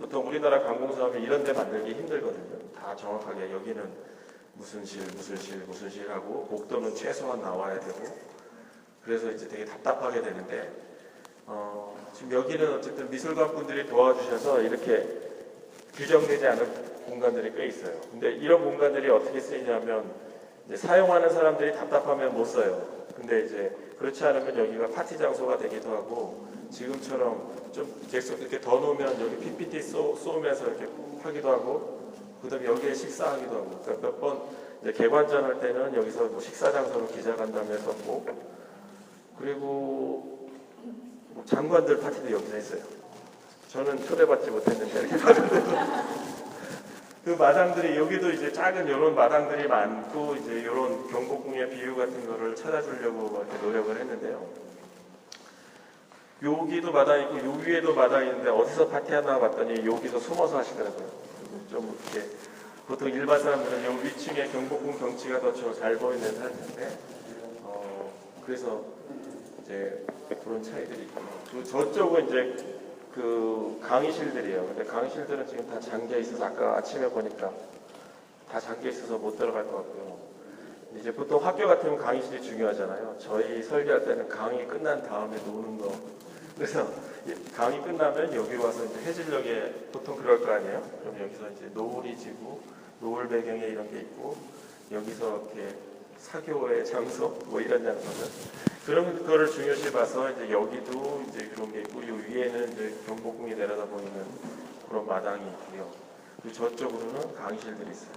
보통 우리나라 관공서하면 이런 데 만들기 힘들거든요. 다 정확하게 여기는 무슨 실 하고 복도는 최소한 나와야 되고 그래서 이제 되게 답답하게 되는데 지금 여기는 어쨌든 미술관 분들이 도와주셔서 이렇게 규정되지 않은 공간들이 꽤 있어요. 근데 이런 공간들이 어떻게 쓰이냐면 이제 사용하는 사람들이 답답하면 못 써요. 근데 이제 그렇지 않으면 여기가 파티 장소가 되기도 하고 지금처럼 좀 계속 이렇게 더 놓으면 여기 PPT 쏘면서 이렇게 하기도 하고 그다음에 여기에 식사하기도 하고 그러니까 몇 번 개관전 할 때는 여기서 뭐 식사 장소로 기자간담회 썼고 그리고 뭐 장관들 파티도 여기서 했어요. 저는 초대받지 못했는데 이렇게 그 마당들이 여기도 이제 작은 이런 마당들이 많고 이제 이런 경복궁의 비유 같은 거를 찾아주려고 이렇게 노력을 했는데요. 여기도 마당 있고 요 위에도 마당이 있는데 어디서 파티하나 봤더니 여기서 숨어서 하시더라고요. 좀 이렇게 보통 일반 사람들은 요 위층에 경복궁 경치가 더 잘 보이는 상태인데 그래서 이제 그런 차이들이 있고 그 저쪽은 이제 그 강의실들이에요. 근데 강의실들은 지금 다 잠겨 있어서 아까 아침에 보니까 다 잠겨 있어서 못 들어갈 것 같고요. 이제 보통 학교 같으면 강의실이 중요하잖아요. 저희 설계할 때는 강의 끝난 다음에 노는 거. 그래서 강의 끝나면 여기 와서 이제 해질녘에 보통 그럴 거 아니에요. 그럼 여기서 이제 노을이 지고 노을 배경에 이런 게 있고 여기서 이렇게 사교의 장소 뭐 이런 장소는 그런 거를 중요시 봐서 이제 여기도 이제 그런 게 있고 이 위에는 이제 경복궁이 내려다 보이는 그런 마당이 있고요. 그리고 저쪽으로는 강의실들이 있어요.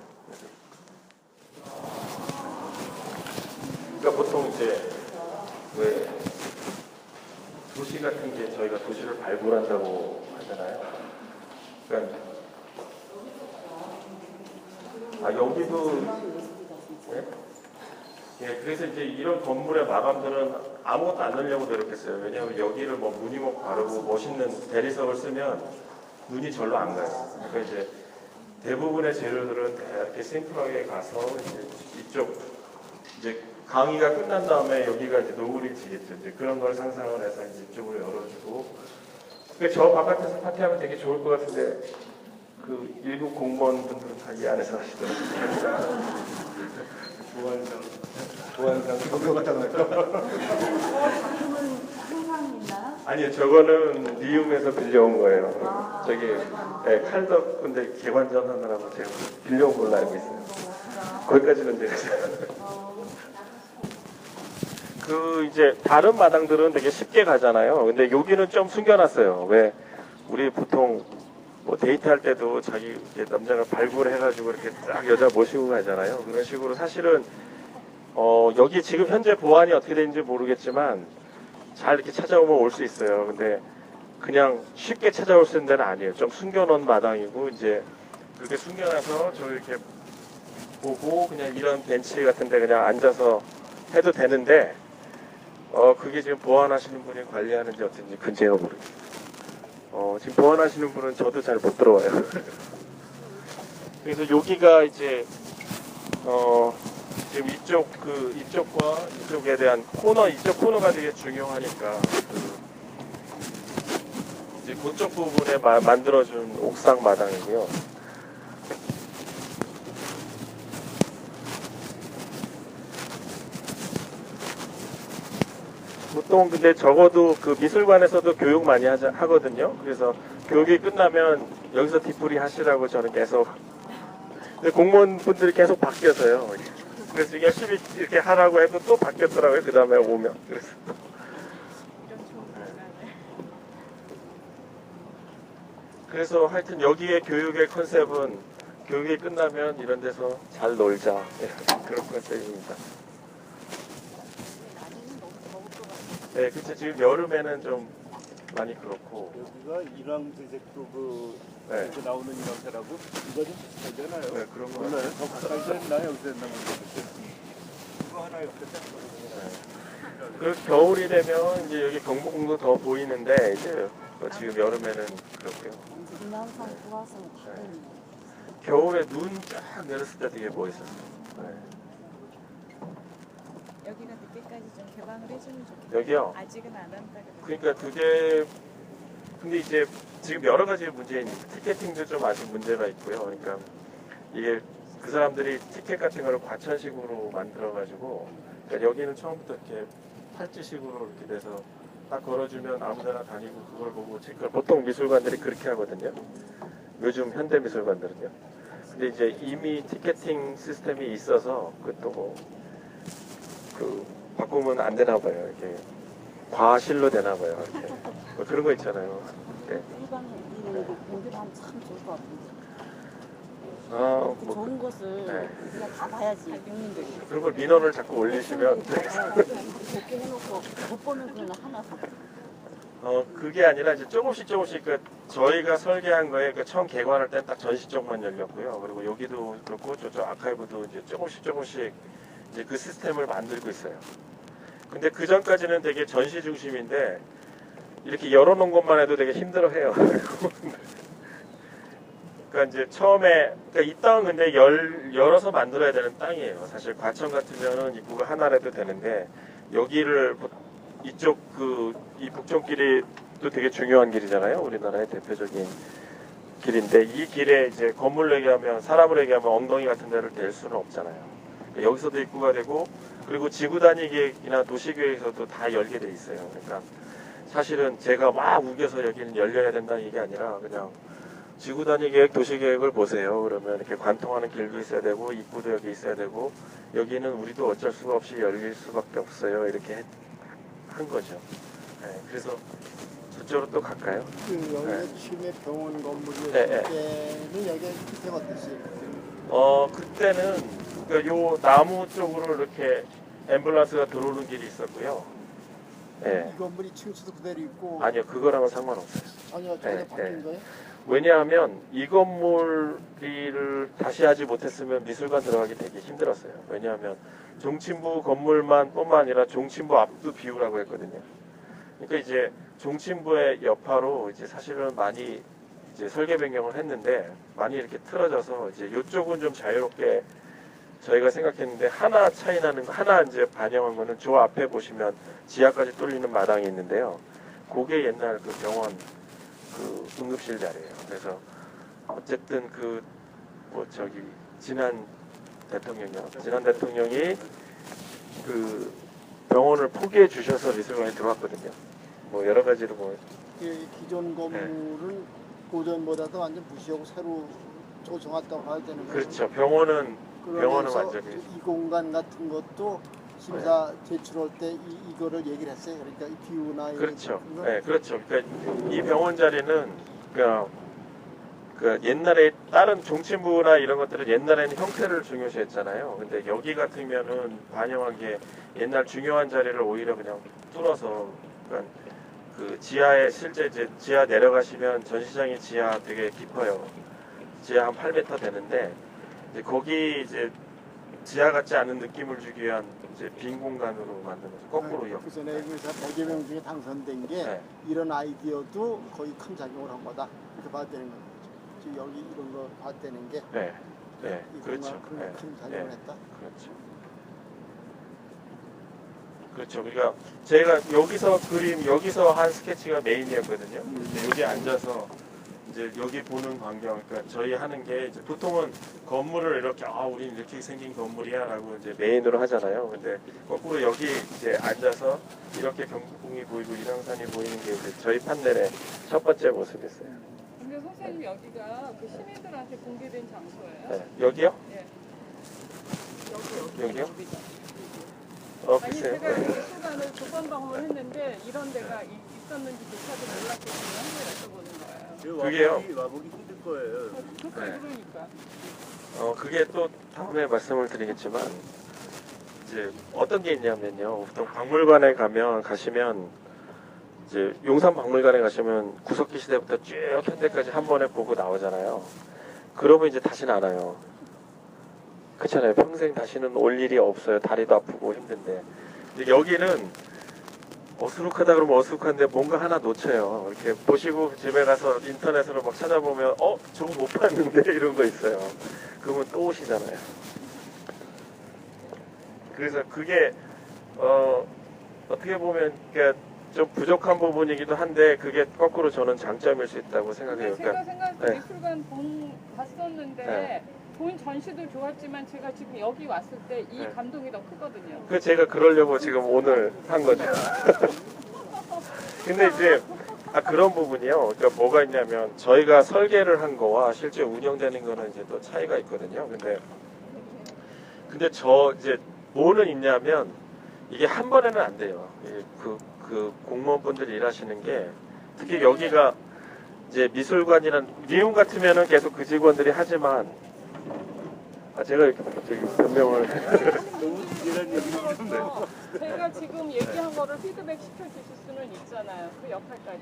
그러니까 보통 이제 왜 도시 같은 게 저희가 도시를 발굴한다고 하잖아요. 그러니까 여기도 예, 그래서 이제 이런 건물의 마감들은 아무것도 안 넣으려고 노력했어요. 왜냐하면 여기를 뭐 무늬목 바르고 멋있는 대리석을 쓰면 눈이 절로 안 가요. 그러니까 이제 대부분의 재료들은 이렇게 심플하게 가서 이제 이쪽 이제 강의가 끝난 다음에 여기가 이제 노을이 지겠죠. 이제 그런 걸 상상을 해서 이제 이쪽으로 열어주고. 그러니까 저 바깥에서 파티하면 되게 좋을 것 같은데 그 일부 공무원분들은 다 이 안에서 하시더라고요. 도안상 그거 같잖아요. 작품은 항상 있나요? 아니요, 저거는 리움에서 빌려온 거예요. 저기 칼덕 근데 개관전 하느라고 제가 빌려온 걸로 알고 있어요. 거기까지는 제가 그 이제 다른 마당들은 되게 쉽게 가잖아요. 근데 여기는 좀 숨겨놨어요. 왜 우리 보통 뭐 데이트할 때도 자기 이렇게 남자가 발굴해가지고 이렇게 딱 여자 모시고 가잖아요. 그런 식으로 사실은 여기 지금 현재 보안이 어떻게 되는지 모르겠지만 잘 이렇게 찾아오면 올 수 있어요. 근데 그냥 쉽게 찾아올 수 있는 데는 아니에요. 좀 숨겨놓은 마당이고 이제 그렇게 숨겨놔서 저 이렇게 보고 그냥 이런 벤치 같은데 그냥 앉아서 해도 되는데 그게 지금 보안하시는 분이 관리하는지 어떤지 그건 제가 모르겠어요. 지금 보안하시는 분은 저도 잘 못 들어와요. 그래서 여기가 이제 지금 이쪽과 이쪽에 대한 이쪽 코너가 되게 중요하니까 이제 그쪽 부분에 만들어준 옥상 마당이고요. 보통 근데 적어도 그 미술관에서도 교육 많이 하거든요. 그래서 교육이 끝나면 여기서 뒷풀이 하시라고 저는 계속. 근데 공무원분들이 계속 바뀌어서요. 그래서 열심히 이렇게 하라고 해도 또 바뀌었더라고요. 그 다음에 오면. 그래서 하여튼 여기에 교육의 컨셉은 교육이 끝나면 이런 데서 잘 놀자. 그런 컨셉입니다. 네, 그쵸. 지금 여름에는 좀 많이 그렇고. 여기가 일왕제색도 네. 이렇게 나오는 인왕새라고 이거 좀 비슷하잖아요. 네, 그런 거 몰라요. 같아요. 더 가까이서 했나 여기서 했나 모르겠어요. 이거 하나 옆에 딱 그 겨울이 되면 이제 여기 경복궁도 더 보이는데 이제 지금 여름에는 그렇고요. 인왕산 구화성 다 네. 보이네. 겨울에 눈 쫙 내렸을 때 되게 멋있었어요. 네. 여기가 늦게까지 좀 개방을 해주면 좋겠다. 여기요. 아직은 안 한다 그러더라고요. 그러니까 그게 근데 이제 지금 여러 가지 문제인 티켓팅도 좀 아직 문제가 있고요. 그러니까 이게 그 사람들이 티켓 같은 거를 과천식으로 만들어가지고 그러니까 여기는 처음부터 이렇게 팔찌식으로 이렇게 돼서 딱 걸어주면 아무데나 다니고 그걸 보고 체크를 보통 미술관들이 그렇게 하거든요. 요즘 현대 미술관들은요. 근데 이제 이미 티켓팅 시스템이 있어서 그것도 그 바꾸면 안 되나 봐요. 이렇게 과실로 되나 봐요. 이렇게 뭐 그런 거 있잖아요. 네. 일반 우리는 공부하면 참 좋을 것 같은데. 그 뭐 좋은 것을 네. 우리가 다 봐야지 국민들이. 그런 걸 민원을 자꾸 올리시면 좋게 해놓고 못 보면 그건 하나 사. 그게 아니라 이제 조금씩 그 저희가 설계한 거에 그 처음 개관할 때 딱 전시 쪽만 열렸고요. 그리고 여기도 그렇고 저쪽 아카이브도 이제 조금씩 이제 그 시스템을 만들고 있어요. 근데 그 전까지는 되게 전시 중심인데 이렇게 열어놓은 것만 해도 되게 힘들어해요. 그러니까 이제 처음에 그러니까 이 땅은 근데 열어서 만들어야 되는 땅이에요. 사실 과천 같으면은 입구가 하나라도 되는데 여기를 이쪽 이 북촌길이 또 되게 중요한 길이잖아요. 우리나라의 대표적인 길인데 이 길에 이제 건물을 얘기하면 사람을 얘기하면 엉덩이 같은 데를 댈 수는 없잖아요. 그러니까 여기서도 입구가 되고 그리고 지구 단위 계획이나 도시 계획에서도 다 열게 돼 있어요. 그러니까 사실은 제가 막 우겨서 여기는 열려야 된다는 얘기 아니라 그냥 지구 단위 계획, 도시 계획을 보세요. 그러면 이렇게 관통하는 길도 있어야 되고 입구도 여기 있어야 되고 여기는 우리도 어쩔 수가 없이 열릴 수밖에 없어요. 이렇게 한 거죠. 네, 그래서 저쪽으로 또 갈까요? 여기 네. 취미 병원 건물이었을 네, 네. 때는 여기 밑에 어땠어요? 그때는 그러니까 요 나무 쪽으로 이렇게 앰뷸런스가 들어오는 길이 있었고요. 네. 이 건물이 층수도 그대로 있고 아니요, 그거랑은 상관없어요. 아니요 전에 네, 바뀐 네. 거예요? 왜냐하면 이 건물을 다시 하지 못했으면 미술관 들어가기 되게 힘들었어요. 왜냐하면 종친부 건물만 뿐만 아니라 종친부 앞도 비우라고 했거든요. 그러니까 이제 종친부의 여파로 이제 사실은 많이 이제 설계 변경을 했는데 많이 이렇게 틀어져서 이제 이쪽은 좀 자유롭게 저희가 생각했는데 하나 차이 나는 거 하나 이제 반영한 거는 저 앞에 보시면 지하까지 뚫리는 마당이 있는데요. 그게 옛날 그 병원 그 응급실 자리예요. 그래서 어쨌든 지난 대통령이 그 병원을 포기해 주셔서 미술관에 들어왔거든요. 뭐 여러 가지로 뭐 이 기존 건물은 고전보다도 완전 무시하고 새로 조성했다고 봐야 되는 거예요. 그렇죠. 병원은 그러면서 완전히 이 공간 같은 것도 심사 제출할 때 이거를 얘기를 했어요. 그러니까 이 기후나 그렇죠. 이런 거? 네, 그렇죠. 그러니까 이 병원 자리는 그 옛날에 다른 종친부나 이런 것들은 옛날에는 형태를 중요시했잖아요. 근데 여기 같으면은 반영한 게 옛날 중요한 자리를 오히려 그냥 뚫어서, 그러니까 그 지하에 실제 이제 지하 내려가시면 전시장이 지하 되게 깊어요. 지하 한 8m 되는데 이제 거기 이제 지하 같지 않은 느낌을 주기 위한 이제 빈 공간으로 만든 거죠. 거꾸로요. 그 전에 의사 100여 명 중에 당선된 게 네. 이런 아이디어도 거의 큰 작용을 한 거다. 이렇게 봐야 되는 거죠. 지금 여기 이런 거 봐야 되는 게 네, 네, 이 그렇죠. 큰 네, 작용을 네. 했다. 그렇죠. 그렇죠. 그러니까 제가 여기서 한 스케치가 메인이었거든요. 근데 여기 앉아서 이제 여기 보는 광경, 그러니까 저희 하는 게 이제 보통은 건물을 이렇게 우린 이렇게 생긴 건물이야라고 이제 메인으로 하잖아요. 근데 거꾸로 여기 이제 앉아서 이렇게 경복궁이 보이고 인왕산이 보이는 게 이제 저희 판넬의 첫 번째 모습이었어요. 근데 선생님 여기가 그 시민들한테 공개된 장소예요? 네. 여기요? 예. 여기요? 여기죠. 아니 글쎄요. 제가 이 미술관을 2번 방문했는데 이런 데가 있었는지조차도 몰랐거든요. 한번 여쭤보는 거예요. 그게요? 와보기 힘들 거예요. 네. 그러니까. 그게 또 다음에 말씀을 드리겠지만 이제 어떤 게 있냐면요. 보통 박물관에 가시면 이제 용산 박물관에 가시면 구석기 시대부터 쭉 현대까지 한 번에 보고 나오잖아요. 그러면 이제 다시는 안 와요. 그렇잖아요. 평생 다시는 올 일이 없어요. 다리도 아프고 힘든데. 근데 여기는 어수룩하다 그러면 어수룩한데 뭔가 하나 놓쳐요. 이렇게 보시고 집에 가서 인터넷으로 막 찾아보면 저거 못 봤는데 이런 거 있어요. 그러면 또 오시잖아요. 그래서 그게 어떻게 보면 그러니까 좀 부족한 부분이기도 한데 그게 거꾸로 저는 장점일 수 있다고 생각해요. 근데 제가 그러니까 생각할 때 네. 미술관 봤었는데 네. 본 전시도 좋았지만 제가 지금 여기 왔을 때 이 네. 감동이 더 크거든요. 그 제가 그러려고 지금 오늘 한 거죠. 근데 이제 그런 부분이요. 그러니까 뭐가 있냐면 저희가 설계를 한 거와 실제 운영되는 거는 이제 또 차이가 있거든요. 근데 저 이제 뭐는 있냐면 이게 한 번에는 안 돼요. 그 공무원분들이 일하시는 게 특히 여기가 이제 미술관이란 미용 같으면은 계속 그 직원들이 하지만 제가 저기 변명을 너무 이런 얘기를 제가 지금 얘기한 거를 피드백 시켜주실 수는 있잖아요. 그 역할까지.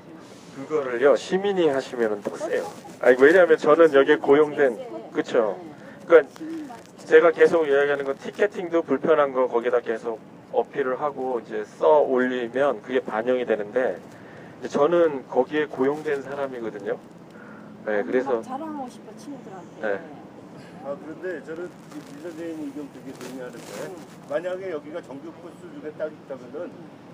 그거를요 시민이 하시면은 더 세요. 왜냐하면 저는 여기에 고용된 그쵸. 그러니까 제가 계속 이야기하는 건 티켓팅도 불편한 거 거기다 계속 어필을 하고 이제 써 올리면 그게 반영이 되는데 이제 저는 거기에 고용된 사람이거든요. 네, 그래서 자랑하고 싶어 친구들한테. 네. 그런데 저는 이 선생님 의견 되게 동의하는데 만약에 여기가 정규 코스가 딱 있다면은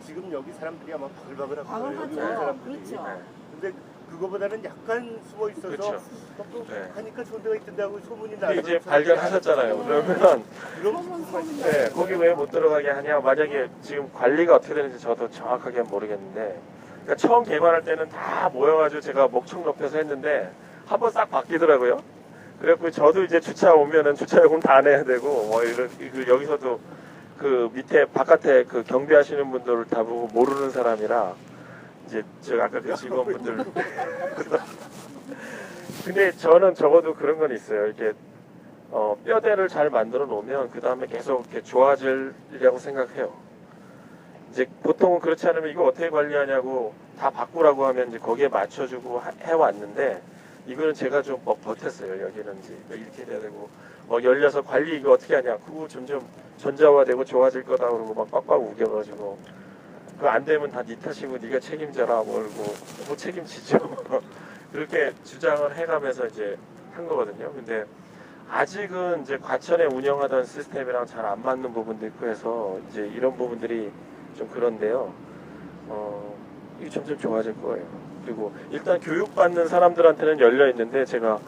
지금 여기 사람들이 아마 바글바글할 거예요. 여기 온 사람들이. 그렇죠. 네. 근데 그거보다는 약간 숨어 있어서 그렇죠. 또 네. 하니까 좋은 데가 있던다고 소문이 근데 나서 이제 발견하셨잖아요. 그러면 그럼 네, 거기 왜 못 들어가게 하냐? 만약에 지금 관리가 어떻게 되는지 저도 정확하게 모르겠는데, 그러니까 처음 개관할 때는 다 모여가지고 제가 목청 높여서 했는데 한번 싹 바뀌더라고요. 그래갖고 저도 이제 주차 오면은 주차요금 다 내야 되고 뭐 이런 여기서도 그 밑에 바깥에 그 경비하시는 분들을 다 보고 모르는 사람이라 이제 저 아까 그 직원분들 근데 저는 적어도 그런 건 있어요. 이렇게 뼈대를 잘 만들어 놓으면 그 다음에 계속 이렇게 좋아지려고 생각해요. 이제 보통은 그렇지 않으면 이거 어떻게 관리하냐고 다 바꾸라고 하면 이제 거기에 맞춰주고 해왔는데 이거는 제가 좀 버텼어요. 여기는 이제 이렇게 돼야 되고 열려서 관리 이거 어떻게 하냐. 그거 점점 전자화되고 좋아질 거다 그러고 막 빡빡 우겨가지고 그거 안 되면 다 네 탓이고 네가 책임져라 모르고 뭐 책임지죠. 그렇게 주장을 해가면서 이제 한 거거든요. 근데 아직은 이제 과천에 운영하던 시스템이랑 잘 안 맞는 부분도 있고 해서 이제 이런 부분들이 좀 그런데요. 이게 점점 좋아질 거예요. 그리고 일단 교육받는 사람들한테는 열려 있는데 제가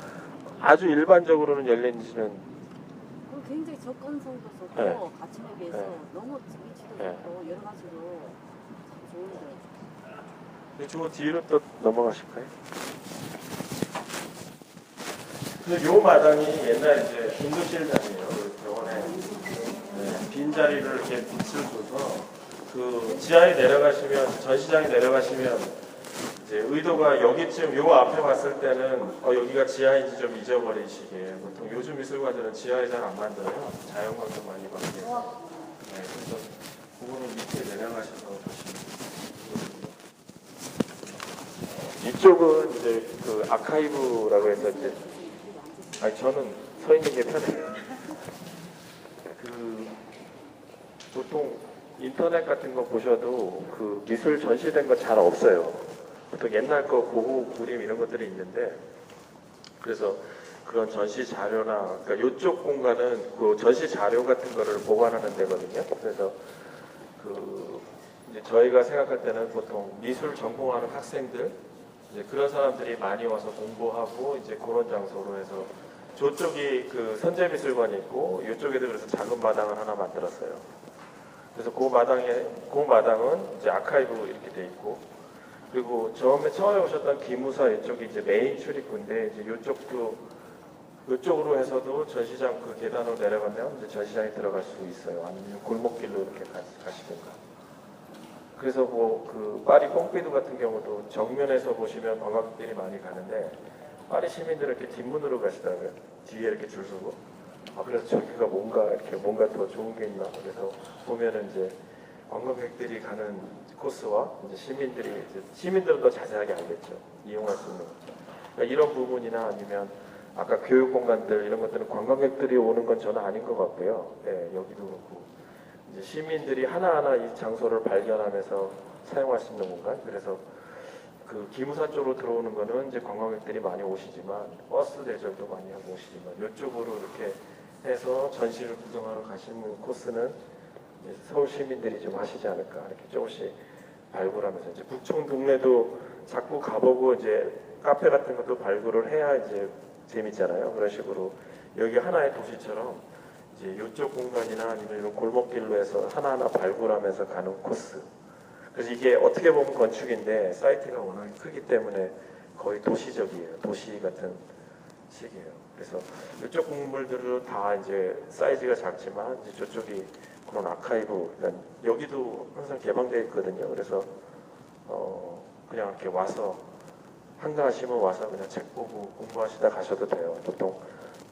아주 일반적으로는 열려 있는지는 그 굉장히 접근성도 좋고 네. 가치에 비해서 네. 너무 위치도 네. 좋고 여러 가지로 좋은데. 저 뒤로 또 넘어가실까요? 근데 요 마당이 옛날 이제 응급실장이에요. 병원에 빈자리를 이렇게 빛을 줘서 그 지하에 내려가시면 전시장에 내려가시면 이제 의도가 여기쯤 요 앞에 봤을 때는 여기가 지하인지 좀 잊어버리시게 보통 요즘 미술관들은 지하에 잘 안 만들어요. 자연광도 많이 받고 네, 그래서 그거는 밑에 내려가셔서 보시면 이쪽은 이제 그 아카이브라고 해서 이제 저는 서 있는 게 편해요. 그 보통 인터넷 같은 거 보셔도 그 미술 전시된 거 잘 없어요. 보통 옛날 거 고고 그림 이런 것들이 있는데 그래서 그런 전시 자료나 그러니까 이쪽 공간은 그 전시 자료 같은 거를 보관하는 데거든요. 그래서 그 이제 저희가 생각할 때는 보통 미술 전공하는 학생들 이제 그런 사람들이 많이 와서 공부하고 이제 그런 장소로 해서 저쪽이 그 선제미술관이 있고 이쪽에도 그래서 작은 마당을 하나 만들었어요. 그래서 그 마당은 이제 아카이브 이렇게 돼 있고 그리고 처음에 오셨던 기무사 이쪽이 이제 메인 출입구인데 이제 이쪽으로 해서도 전시장 그 계단으로 내려가면 이제 전시장에 들어갈 수 있어요. 아니면 골목길로 이렇게 가시든가. 그래서 그 파리 뽕피두 같은 경우도 정면에서 보시면 관광객들이 많이 가는데 파리 시민들은 이렇게 뒷문으로 가시더라고요. 뒤에 이렇게 줄 서고. 그래서 저기가 뭔가 더 좋은 게 있나. 그래서 보면은 이제 관광객들이 가는 코스와 이제 시민들은 더 자세하게 알겠죠. 이용할 수 있는. 그러니까 이런 부분이나 아니면 아까 교육 공간들 이런 것들은 관광객들이 오는 건 저는 아닌 것 같고요. 네, 여기도 그렇고 이제 시민들이 하나하나 이 장소를 발견하면서 사용할 수 있는 공간. 그래서 그 기무사 쪽으로 들어오는 거는 이제 관광객들이 많이 오시지만 버스 대절도 많이 하고 오시지만 이쪽으로 이렇게 해서 전시를 구경하러 가시는 코스는 이제 서울 시민들이 좀 하시지 않을까 이렇게 조금씩 발굴하면서 이제 북촌 동네도 자꾸 가보고 이제 카페 같은 것도 발굴을 해야 이제 재밌잖아요. 그런 식으로 여기 하나의 도시처럼 이제 이쪽 공간이나 아니면 이런 골목길로 해서 하나하나 발굴하면서 가는 코스. 그래서 이게 어떻게 보면 건축인데 사이트가 워낙 크기 때문에 거의 도시적이에요. 도시 같은 식이에요. 그래서 이쪽 건물들은 다 이제 사이즈가 작지만 이제 저쪽이 그런 아카이브, 그러니까 여기도 항상 개방되어 있거든요. 그래서 그냥 이렇게 와서 한가하시면 와서 그냥 책 보고 공부하시다 가셔도 돼요. 보통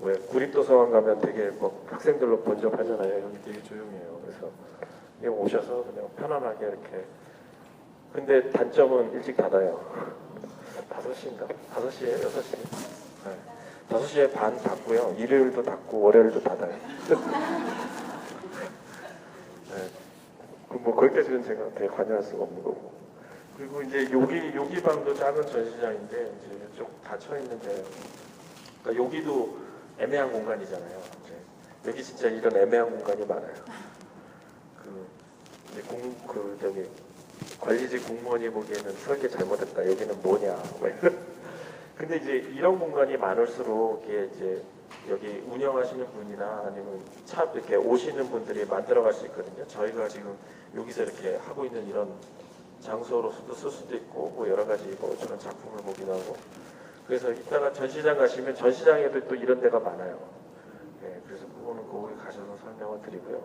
왜 구립도서관 가면 되게 뭐 학생들로 번잡하잖아요. 여기 되게 조용해요. 그래서 여기 오셔서 그냥 편안하게 이렇게. 근데 단점은 일찍 닫아요. 5시인가? 5시에 6시. 네. 5시에 반 닫고요. 일요일도 닫고 월요일도 닫아요. 네. 뭐 거기까지는 제가 되게 관여할 수가 없는 거고. 그리고 이제 여기 방도 작은 전시장인데 이제 이쪽 닫혀 있는데, 그러니까 여기도 애매한 공간이잖아요. 이제 여기 진짜 이런 애매한 공간이 많아요. 저기 관리직 공무원이 보기에는 설계 잘못했다. 여기는 뭐냐. 근데 이제 이런 공간이 많을수록 이게 이제 여기 운영하시는 분이나 아니면 차 이렇게 오시는 분들이 만들어갈 수 있거든요. 저희가 지금 여기서 이렇게 하고 있는 이런 장소로서도 쓸 수도 있고 뭐 여러 가지 뭐 저런 작품을 보기도 하고. 그래서 이따가 전시장 가시면 전시장에도 또 이런 데가 많아요. 네, 그래서 그거는 거기 가셔서 설명을 드리고요.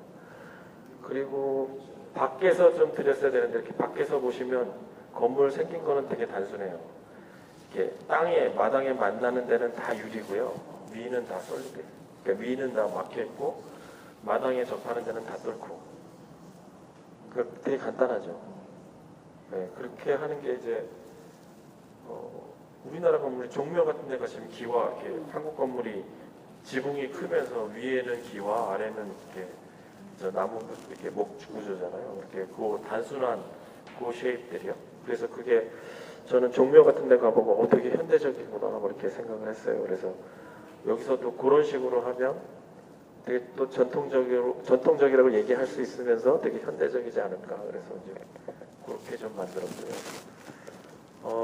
그리고 밖에서 좀 드렸어야 되는데 이렇게 밖에서 보시면 건물 생긴 거는 되게 단순해요. 이렇게 땅에 마당에 만나는 데는 다 유리고요. 위는 다 솔리드. 그러니까 위는 다 막혀 있고 마당에 접하는 데는 다 뚫고. 그 되게 간단하죠. 네, 그렇게 하는 게 이제 우리나라 건물이 종묘 같은 데 가시면 기와 이렇게 한국 건물이 지붕이 크면서 위에는 기와 아래는 이렇게 나무 이렇게 목 구조잖아요. 이렇게 그 단순한 그 쉐입들이요. 그래서 그게 저는 종묘 같은 데 가보고 되게 현대적이구나 이렇게 생각을 했어요. 그래서 여기서도 그런 식으로 하면 되게 또 전통적이라고 얘기할 수 있으면서 되게 현대적이지 않을까. 그래서 이제 그렇게 좀 만들었고요.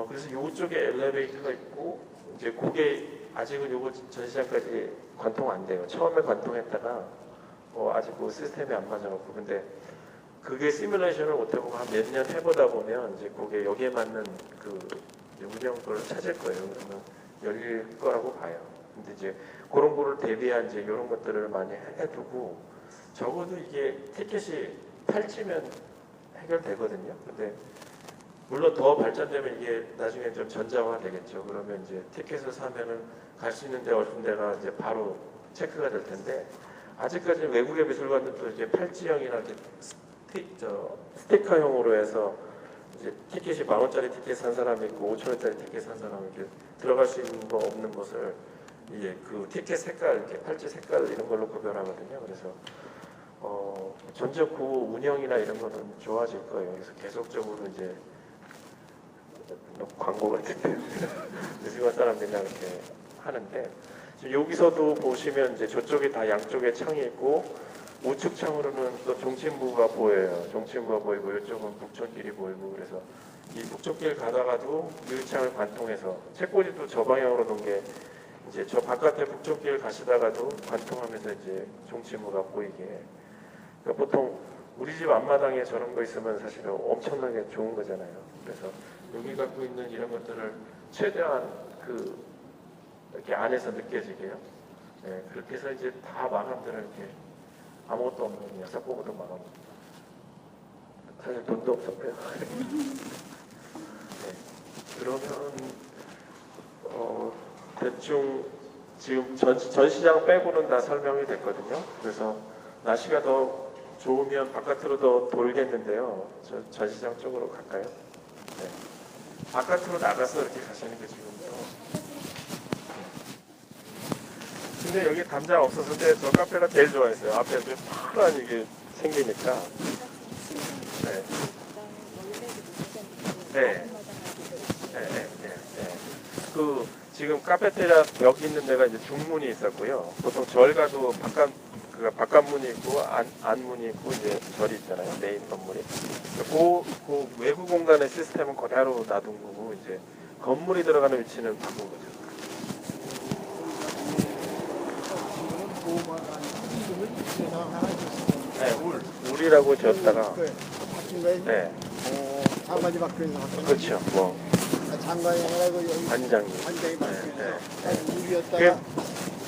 그래서 이쪽에 엘리베이터가 있고 이제 그게 아직은 요거 전시장까지 관통 안 돼요. 처음에 관통했다가 아직 그 시스템이 안 맞아갖고. 근데 그게 시뮬레이션을 못하고 한 몇 년 해보다 보면 이제 그게 여기에 맞는 그 운영 걸 찾을 거예요. 그러면 열릴 거라고 봐요. 근데 이제 그런 거를 대비한 이제 이런 것들을 많이 해두고 적어도 이게 티켓이 팔찌면 해결되거든요. 근데 물론 더 발전되면 이게 나중에 좀 전자화 되겠죠. 그러면 이제 티켓을 사면은 갈 수 있는 데 없는 데가 이제 바로 체크가 될 텐데 아직까지 외국의 미술관들도 이제 팔찌형이나 이렇게 스티커형으로 해서 이제 티켓이 10,000원짜리 티켓 산 사람이 있고 5,000원짜리 티켓 산 사람이 이렇게 들어갈 수 있는 거 없는 것을 이제 그 티켓 색깔, 이렇게 팔찌 색깔 이런 걸로 구별하거든요. 그래서 전적 후 운영이나 이런 거는 좋아질 거예요. 그래서 계속적으로 이제 광고 같은데 미술관 사람들이랑 이렇게 하는데 지금 여기서도 보시면 이제 저쪽에 다 양쪽에 창이 있고 우측 창으로는 또 종친부가 보여요. 종친부가 보이고 이쪽은 북촌길이 보이고 그래서 이 북촌길 가다가도 이 창을 관통해서 책꽂이도 저 방향으로 놓은 게 이제 저 바깥에 북촌길 가시다가도 관통하면서 이제 종친부가 보이게. 그러니까 보통 우리 집 앞마당에 저런 거 있으면 사실은 엄청나게 좋은 거잖아요. 그래서 여기 갖고 있는 이런 것들을 최대한 이렇게 안에서 느껴지게요. 네, 그렇게 해서 이제 다 마감들을 이렇게 아무것도 없는 그냥 싹보고도 마감. 사실 돈도 없었고요. 네, 그러면 대충 지금 전시장 빼고는 다 설명이 됐거든요. 그래서 날씨가 더 좋으면 바깥으로 더 돌겠는데요. 전시장 쪽으로 갈까요? 네. 바깥으로 나가서 이렇게 가시는 게 지금 근데 여기 담장 없었을 때 저 카페가 제일 좋아했어요. 앞에 이렇게 파란 이게 생기니까. 네. 네. 네. 그 지금 카페테리아 벽 있는 데가 이제 중문이 있었고요. 보통 절 가도 바깥문이 있고 안문이 있고 이제 절이 있잖아요. 메인 건물이. 그 외부 공간의 시스템은 그대로 놔둔 거고 이제 건물이 들어가는 위치는 바꾼 거죠. 네, 울이라고 지었다가 바뀐 거예요? 네, 장관이 바뀌는 거. 그렇죠. 뭐 장관이 아니라 여기 관장님. 관장이 바뀌는 네, 거. 물이었다가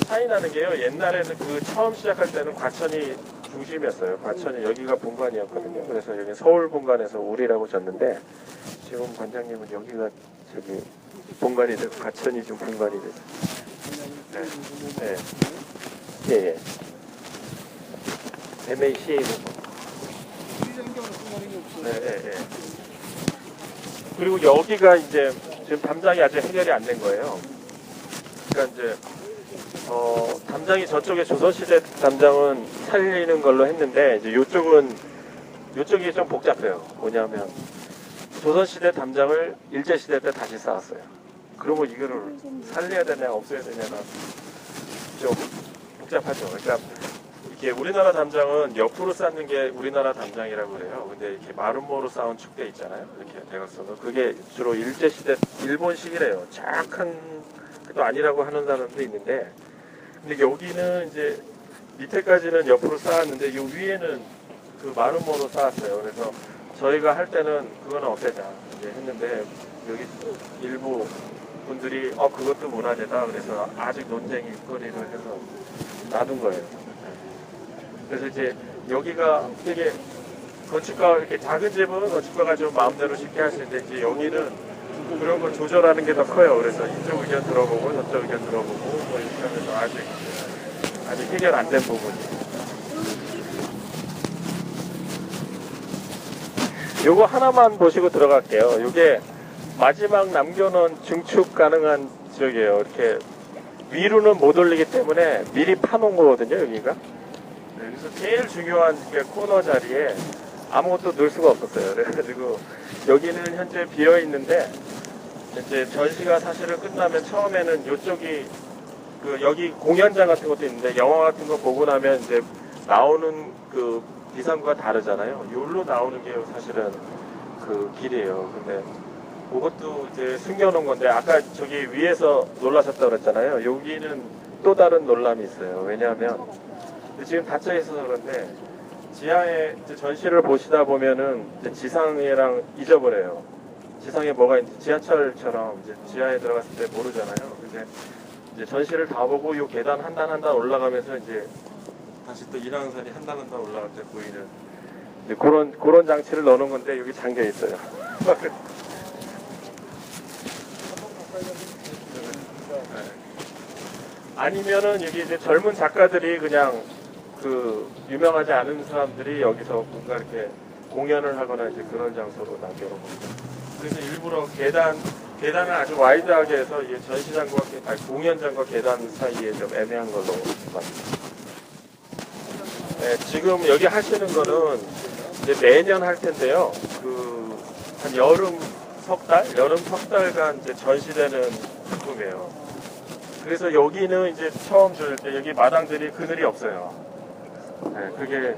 차이 나는 게요. 옛날에는 처음 시작할 때는 과천이 중심이었어요. 과천이 여기가 본관이었거든요. 그래서 여기 서울 본관에서 울이라고 졌는데 지금 관장님은 여기가 저기 본관이 되고 과천이 좀 본관이 돼서. 네. 예. MACA 부분. 네. 그리고 여기가 이제 지금 담장이 아직 해결이 안 된 거예요. 그러니까 이제 담장이 저쪽에 조선시대 담장은 살리는 걸로 했는데 이제 요쪽이 좀 복잡해요. 뭐냐면 조선시대 담장을 일제시대 때 다시 쌓았어요. 그러면 이거를 살려야 되냐 없애야 되냐가 좀 복잡하죠. 그러니까 이게 우리나라 담장은 옆으로 쌓는 게 우리나라 담장이라고 그래요. 근데 이렇게 마름모로 쌓은 축대 있잖아요. 이렇게 대각선으로. 그게 주로 일제시대 일본식이래요. 정확한 것도 아니라고 하는 사람도 있는데 근데 여기는 이제 밑에까지는 옆으로 쌓았는데 이 위에는 그 마름모로 쌓았어요. 그래서 저희가 할 때는 그거는 없애자 이제 했는데 여기 일부 분들이 그것도 문화재다 그래서 아직 논쟁이 거리를 해서 놔둔 거예요. 그래서 이제 여기가 되게 건축가 이렇게 작은 집은 건축가가 좀 마음대로 쉽게 할 수 있는데 이제 여기는 그런 걸 조절하는 게 더 커요. 그래서 이쪽 의견 들어보고 저쪽 의견 들어보고 뭐 이렇게 하면서 아직 해결 안 된 부분이. 요거 하나만 보시고 들어갈게요. 요게 마지막 남겨놓은 증축 가능한 지역이에요. 이렇게 위로는 못 올리기 때문에 미리 파놓은 거거든요. 여기가. 그래서 제일 중요한 코너 자리에 아무것도 넣을 수가 없었어요. 그래가지고 여기는 현재 비어 있는데 이제 전시가 사실은 끝나면 처음에는 이쪽이 여기 공연장 같은 것도 있는데 영화 같은 거 보고 나면 이제 나오는 그 비상구가 다르잖아요. 여기로 나오는 게 사실은 그 길이에요. 근데 그것도 이제 숨겨놓은 건데 아까 저기 위에서 놀라셨다고 그랬잖아요. 여기는 또 다른 논란이 있어요. 왜냐하면 지금 닫혀 있어서 그런데 지하에 이제 전시를 보시다 보면은 이제 지상에랑 잊어버려요. 지상에 뭐가 있는지 지하철처럼 이제 지하에 들어갔을 때 모르잖아요. 근데 이제 전시를 다 보고 이 계단 한 단 한 단 올라가면서 이제 다시 또 인왕산이 한단한단 올라갈 때 보이는 이제 그런 장치를 넣는 건데 여기 잠겨 있어요. 아니면은 여기 이제 젊은 작가들이 그냥 그 유명하지 않은 사람들이 여기서 뭔가 이렇게 공연을 하거나 이제 그런 장소로 남겨놓습니다. 그래서 일부러 계단을 아주 와이드하게 해서 이게 전시장과 공연장과 계단 사이에 좀 애매한 걸로 봤습니다. 네, 지금 여기 하시는 거는 이제 매년 할 텐데요. 한 여름 석 달간 이제 전시되는 작품이에요. 그래서 여기는 이제 처음 줄 때 여기 마당들이 그늘이 없어요. 네, 그게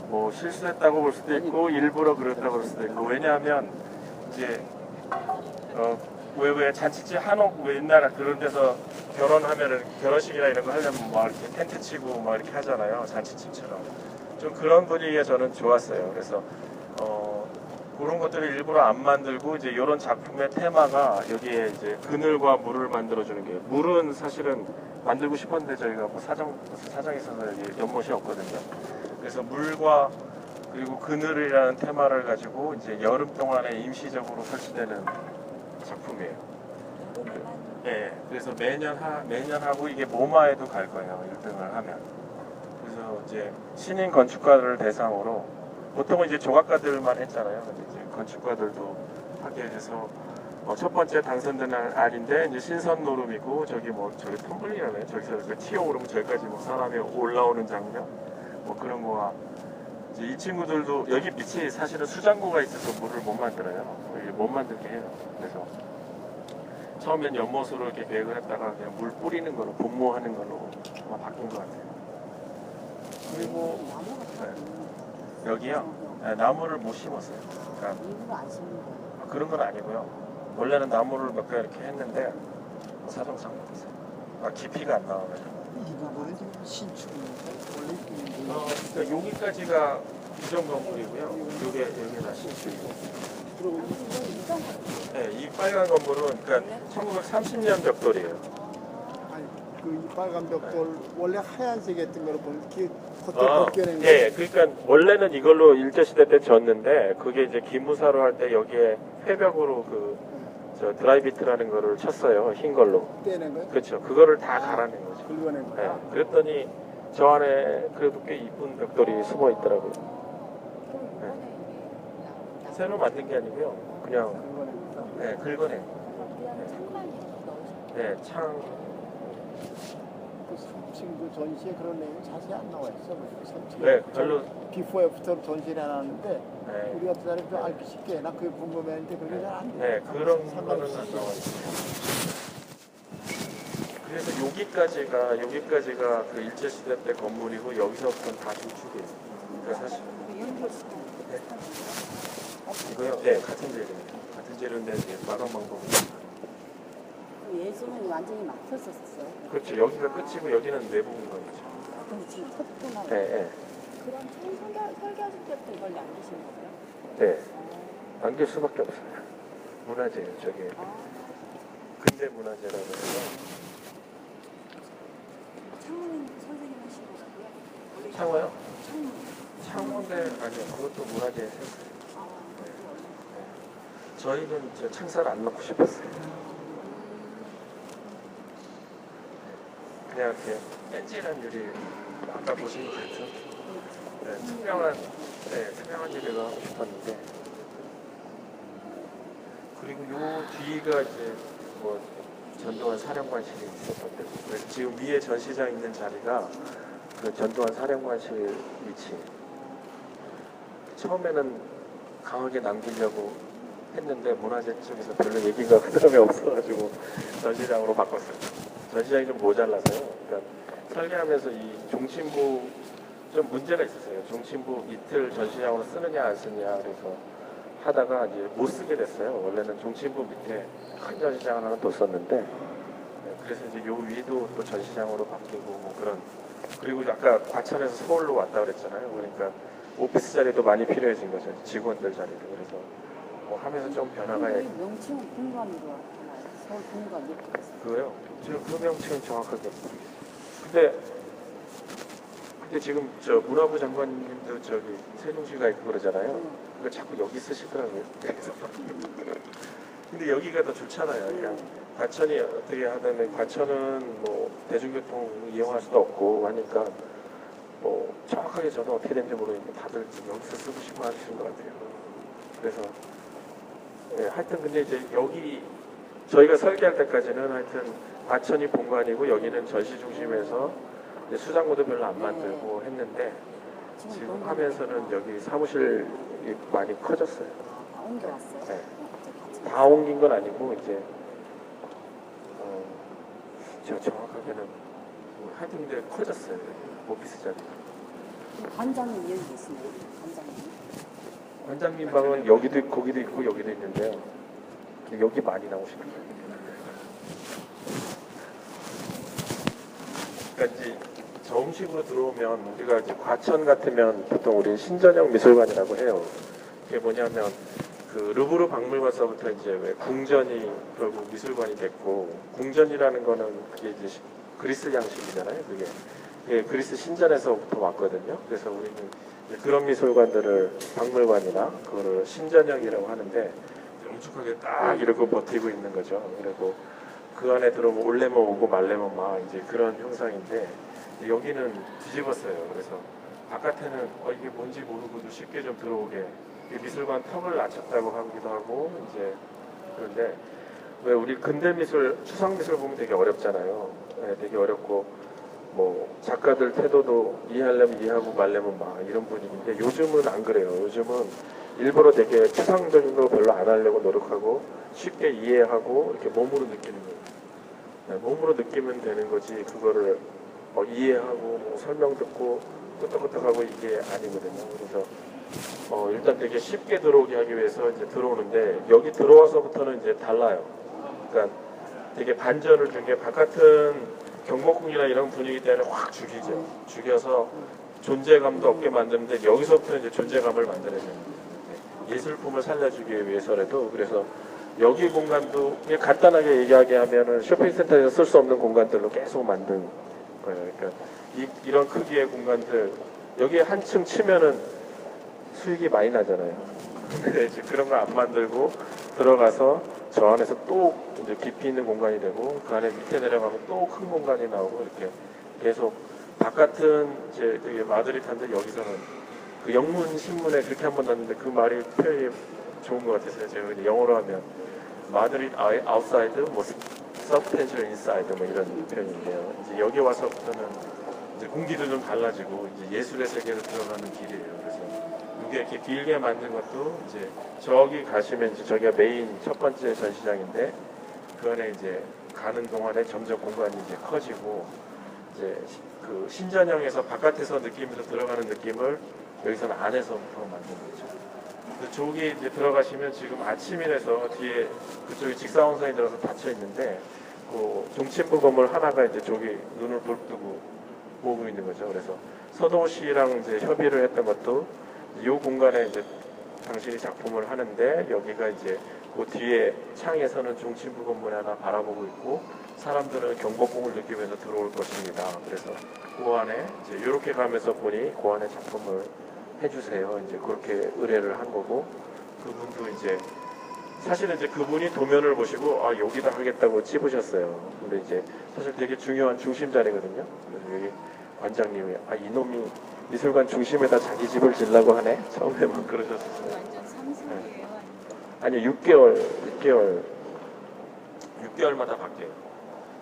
뭐 실수했다고 볼 수도 있고 일부러 그랬다고 볼 수도 있고 왜냐하면 이제 왜 잔치집 한옥 옛날에 그런 데서 결혼하면은 결혼식이나 이런 거 하려면 막 이렇게 텐트 치고 막 이렇게 하잖아요. 잔치집처럼 좀 그런 분위기가 저는 좋았어요. 그래서 그런 것들을 일부러 안 만들고 이제 이런 작품의 테마가 여기에 이제 그늘과 물을 만들어주는 게 물은 사실은 만들고 싶었는데 저희가 뭐 사정이 있어서 여기 연못이 없거든요. 그래서 물과 그리고 그늘이라는 테마를 가지고 이제 여름 동안에 임시적으로 설치되는 작품이에요. 네, 그래서 매년 하고 이게 모마에도 갈 거예요. 1등을 하면. 그래서 이제 신인 건축가를 대상으로 보통은 이제 조각가들만 했잖아요. 근데 이제 건축가들도 하게 해서 첫 번째 당선된 날인데 이제 신선 노름이고 저기 텀블링이라네요. 저기서 이렇게 튀어오르면 저기까지 뭐 사람이 올라오는 장면 뭐 그런 거와 이제 이 친구들도 여기 밑이 사실은 수장고가 있어서 물을 못 만들어요. 못 만들게 해요. 그래서 처음엔 연못으로 이렇게 계획을 했다가 그냥 물 뿌리는 걸로 분무하는 걸로 아마 바뀐 것 같아요. 그리고 여기요. 네, 나무를 못 심었어요. 그러니까 그런 건 아니고요. 원래는 나무를 몇 개 이렇게 했는데 사정상 없어요. 깊이가 안 나와가지고. 이 부분은 지금 신축인데 원래 있는 그러니까 여기까지가 기존 건물이고요. 여기가 신축이고. 네, 이 빨간 건물은 그러니까 1930년 벽돌이에요. 아니 그 빨간 벽돌 원래 하얀색이었던 걸로 보면 겉에 벗겨낸 거. 예, 그러니까 원래는 이걸로 일제시대 때 졌는데 그게 이제 기무사로 할 때 여기에 회벽으로 저 드라이비트라는 거를 쳤어요. 흰 걸로. 떼낸 거요? 그렇죠. 그거를 다 갈아낸 거죠. 긁어낸 예, 거야. 그랬더니 저 안에 그래도 꽤 이쁜 벽돌이 숨어 있더라고요. 예. 새로 만든 게 아니고요. 그냥 긁어낸 거. 네, 긁어낸. 네, 창. 그 3층 그 전시에 그런 내용이 자세히 안 나와 있어. 3층. 네, 별로. 비포 애프터로 전시를 해놨는데 네. 우리 같은 사람이 좀 알기 쉽게 나 그게 궁금했는데 그게 잘 안 돼. 네, 그런 거는 상관없이. 안 나와 있어요. 그래서 여기까지가 그 일제시대 때 건물이고 여기서부터는 다 중축이에요. 그러니까 사실 이거요? 네, 같은 재료입니다. 같은 재료인데 이제 마감 방법은 예수는 완전히 막혔었어요. 그렇죠. 여기가 끝이고 여기는 내부인 거죠. 근데 지금 컸구나. 네, 네. 그럼 처음 설계하실 때부터 이걸 남기신 거예요? 네. 남길 수밖에 없어요. 문화재예요, 저게. 근대 문화재라고 해서. 창문 선생님 하신 거고요? 창호요? 창문. 창호인데 아니요, 그것도 문화재에 했어요. 네. 네. 저희는 저 창살 안 넣고 싶었어요. 그냥 이렇게 뺀질한 유리, 아까 보신 것 같은 투명한 유리가 하고 싶었는데, 그리고 요 뒤가 이제 뭐 전두환 사령관실이 있었던 데고, 그래서 지금 위에 전시장 있는 자리가 그 전두환 사령관실 위치. 처음에는 강하게 남기려고 했는데 문화재 쪽에서 별로 얘기가 그다음에 없어가지고 전시장으로 바꿨어요. 전시장이 좀 모자라서요. 그러니까 설계하면서 이 종친부 좀 문제가 있었어요. 종친부 이틀 전시장으로 쓰느냐 안 쓰느냐 그래서 하다가 이제 못 쓰게 됐어요. 원래는 종친부 밑에 큰 전시장 하나 뒀었는데 그래서 이제 요 위도 또 전시장으로 바뀌고 뭐 그런. 그리고 아까 과천에서 서울로 왔다 그랬잖아요. 그러니까 오피스 자리도 많이 필요해진 거죠. 직원들 자리도. 그래서 뭐 하면서 좀 변화가 명칭은 본관으로 하나요? 서울 본관 이렇게 했어요. 그거요. 지금 그 명칭은 정확하게 모르겠어요. 근데 근데 지금 저 문화부 장관님도 저기 세종시가 있고 그러잖아요. 그거 자꾸 여기 쓰시더라고요. 그래서 근데 여기가 더 좋잖아요. 그러니까 과천이 어떻게 하든 과천은 뭐 대중교통 이용할 수도 없고 하니까 뭐 정확하게 저는 어떻게 되는지 모르겠는데 다들 지금 여기서 쓰고 싶어 하시는 것 같아요. 그래서 예, 하여튼 근데 이제 여기 저희가 설계할 때까지는 하여튼 과천이 본관이고 여기는 전시 중심에서 이제 수장고도 별로 안 만들고 했는데 지금 하면서는 여기 사무실이 많이 커졌어요. 옮겨왔어요. 네. 다 옮긴 건 아니고 이제 제가 정확하게는 뭐 하여튼 근데 커졌어요. 오피스 자리. 관장님 여기 계시네요. 관장님. 관장님 방은 여기도 있고 거기도 있고 여기도 있는데요. 근데 여기 많이 나오시는 거예요. 그러니까 이제 정식으로 들어오면 우리가 이제 과천 같으면 보통 우리 신전형 미술관이라고 해요. 그게 뭐냐면 그 루브르 박물관서부터 이제 왜 궁전이 결국 미술관이 됐고 궁전이라는 거는 그게 이제 그리스 양식이잖아요. 그게 그리스 신전에서부터 왔거든요. 그래서 우리는 이제 그런 미술관들을 박물관이나 그거를 신전형이라고 하는데 엄숙하게 딱 이러고 버티고 있는 거죠. 그리고 그 안에 들어오면 올래면 오고 말래면 막 이제 그런 형상인데 여기는 뒤집었어요. 그래서 바깥에는 이게 뭔지 모르고도 쉽게 좀 들어오게 미술관 턱을 낮췄다고 하기도 하고 이제 그런데 왜 우리 근대 미술, 추상 미술 보면 되게 어렵잖아요. 네, 되게 어렵고 뭐 작가들 태도도 이해하려면 이해하고 말려면 막 이런 분위기인데 요즘은 안 그래요. 요즘은 일부러 되게 추상적인 거 별로 안 하려고 노력하고 쉽게 이해하고 이렇게 몸으로 느끼는 거예요. 네, 몸으로 느끼면 되는 거지 그거를 이해하고 뭐 설명 듣고 끄떡끄떡하고 이게 아니거든요. 그래서 일단 되게 쉽게 들어오게 하기 위해서 이제 들어오는데 여기 들어와서부터는 이제 달라요. 그러니까 되게 반전을 준 게 바깥은 경복궁이나 이런 분위기 때문에 확 죽이죠. 죽여서 존재감도 없게 만드는데 여기서부터 이제 존재감을 만들어야 돼요. 예술품을 살려주기 위해서라도 그래서 여기 공간도 그냥 간단하게 얘기하게 하면은 쇼핑센터에서 쓸 수 없는 공간들로 계속 만든 거예요. 그러니까 이런 크기의 공간들 여기에 한층 치면은 수익이 많이 나잖아요. 근데 이제 그런 거 안 만들고 들어가서 저 안에서 또 이제 깊이 있는 공간이 되고 그 안에 밑에 내려가면 또 큰 공간이 나오고 이렇게 계속 바깥은 이제 되게 마드릿한데 여기서는 그 영문 신문에 그렇게 한번 났는데 그 말이 표현이 좋은 것 같아서요. 제가 이제 영어로 하면 마드릿 아웃사이드, 뭐 서브텐셜 인사이드 뭐 이런 표현인데요. 이제 여기 와서부터는 이제 공기도 좀 달라지고 이제 예술의 세계로 들어가는 길이에요. 그래서 이게 이렇게 길게 만든 것도 이제 저기 가시면 이제 저기가 메인 첫 번째 전시장인데 그 안에 이제 가는 동안에 점점 공간이 이제 커지고 이제 그 신전형에서 바깥에서 느끼면서 들어가는 느낌을 여기서는 안에서부터 만든 거죠. 저기 이제 들어가시면 지금 아침이라서 뒤에 그쪽에 직사원선이 들어서 닫혀 있는데 그 종친부 건물 하나가 이제 저기 눈을 부릅뜨고 보고 있는 거죠. 그래서 서도시랑 이제 협의를 했던 것도 이 공간에 이제 당신이 작품을 하는데 여기가 이제 그 뒤에 창에서는 종친부 건물 하나 바라보고 있고 사람들은 경복궁을 느끼면서 들어올 것입니다. 그래서 그 안에 이제 이렇게 가면서 보니 그 안에 작품을 해주세요. 이제 그렇게 의뢰를 한 거고 그분도 이제 사실은 이제 그분이 도면을 보시고 여기다 하겠다고 찝으셨어요. 근데 이제 사실 되게 중요한 중심 자리거든요. 그래서 여기 관장님이 이놈이 미술관 중심에다 자기 집을 지려고 하네. 처음에 막 그러셨어요. 완전 상승이에요. 아니요 6개월마다 바뀌어요.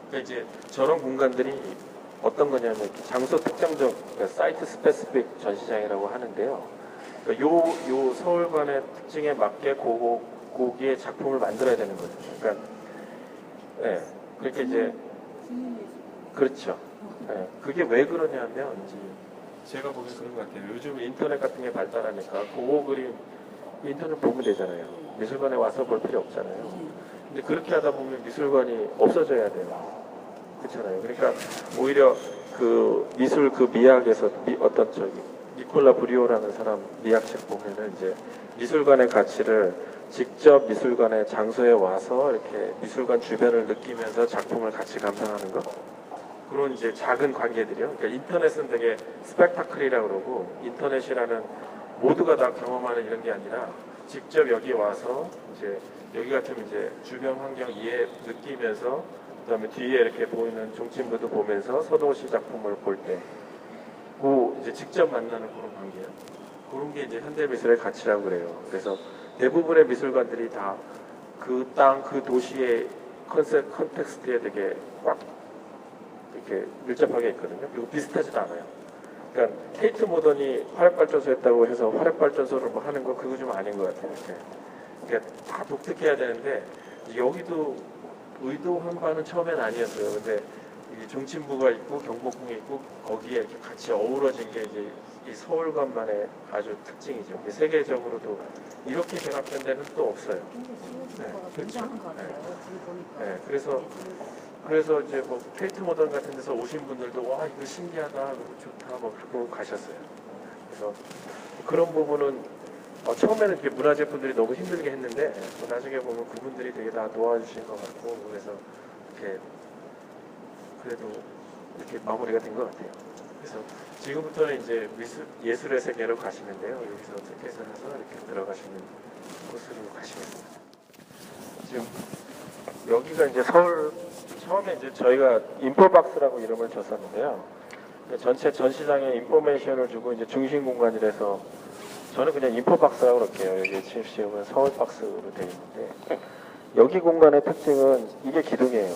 그러니까 이제 저런 공간들이 어떤 거냐면 장소 특정적 그러니까 사이트 스페시픽 전시장이라고 하는데요. 그러니까 요 서울관의 특징에 맞게 거기에 작품을 만들어야 되는 거죠. 그러니까 네, 그렇게 이제 그렇죠. 네, 그게 왜 그러냐면 이제 제가 보기엔 그런 것 같아요. 요즘 인터넷 같은 게 발달하니까 고고 그림 인터넷 보면 되잖아요. 미술관에 와서 볼 필요 없잖아요. 근데 그렇게 하다 보면 미술관이 없어져야 돼요. 그렇잖아요. 그러니까 오히려 그 미술 그 미학에서 어떤 니콜라 브리오라는 사람 미학책 보면은 이제 미술관의 가치를 직접 미술관의 장소에 와서 이렇게 미술관 주변을 느끼면서 작품을 같이 감상하는 거 그런 이제 작은 관계들이요. 그러니까 인터넷은 되게 스펙타클이라고 그러고 인터넷이라는 모두가 다 경험하는 이런 게 아니라 직접 여기 와서 이제 여기 같은 이제 주변 환경 이해 느끼면서 그다음에 뒤에 이렇게 보이는 종친부도 보면서 서도시 작품을 볼 때, 그 이제 직접 만나는 그런 관계요. 그런 게 이제 현대 미술의 가치라고 그래요. 그래서 대부분의 미술관들이 다 그 땅, 그 도시의 컨텍스트에 되게 꽉 이렇게 밀접하게 있거든요. 그리고 비슷하지도 않아요. 그러니까 테이트 모던이 화력발전소 했다고 해서 화력발전소를 뭐 하는 거 그거 좀 아닌 것 같아요. 이렇게. 그러니까 다 독특해야 되는데 여기도 의도한 바는 처음엔 아니었어요. 근데 이 종친부가 있고 경복궁이 있고 거기에 이렇게 같이 어우러진 게 이제 이 서울관만의 아주 특징이죠. 이게 세계적으로도 이렇게 결합된 데는 또 없어요. 네, 그렇죠. 네, 그래서 이제 뭐 테이트 모던 같은 데서 오신 분들도 와 이거 신기하다, 좋다, 뭐 그러고 가셨어요. 그래서 그런 부분은 처음에는 이렇게 문화재분들이 너무 힘들게 했는데 나중에 보면 그분들이 되게 다 도와주신 것 같고 그래서 이렇게 그래도 이렇게 마무리가 된 것 같아요. 그래서 지금부터는 이제 예술의 세계로 가시는데요. 여기서 티켓을 해서 이렇게 들어가시는 코스로 가시겠습니다. 지금 여기가 이제 서울 처음에 이제 저희가 인포박스라고 이름을 줬었는데요. 전체 전시장에 인포메이션을 주고 이제 중심 공간이라서 저는 그냥 인포박스라고 그럴게요. 여기 지금 서울박스로 되어 있는데 여기 공간의 특징은 이게 기둥이에요.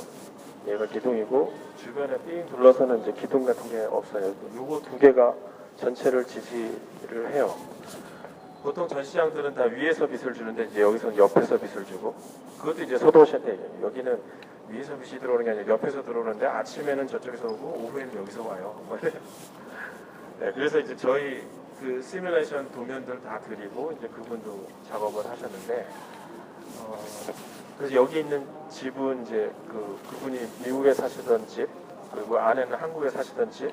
얘가 기둥이고 주변에 삥 둘러서는 이제 기둥 같은 게 없어요. 요거 두 개가 전체를 지지를 해요. 보통 전시장들은 다 위에서 빛을 주는데 이제 여기서는 옆에서 빛을 주고 그것도 이제 서도시한테 얘기해요. 여기는 위에서 빛이 들어오는 게 아니라 옆에서 들어오는데 아침에는 저쪽에서 오고 오후에는 여기서 와요. 네, 그래서 이제 저희 그 시뮬레이션 도면들 다 드리고 이제 그분도 작업을 하셨는데 그래서 여기 있는 집은 이제 그분이 미국에 사시던 집 그리고 안에는 한국에 사시던 집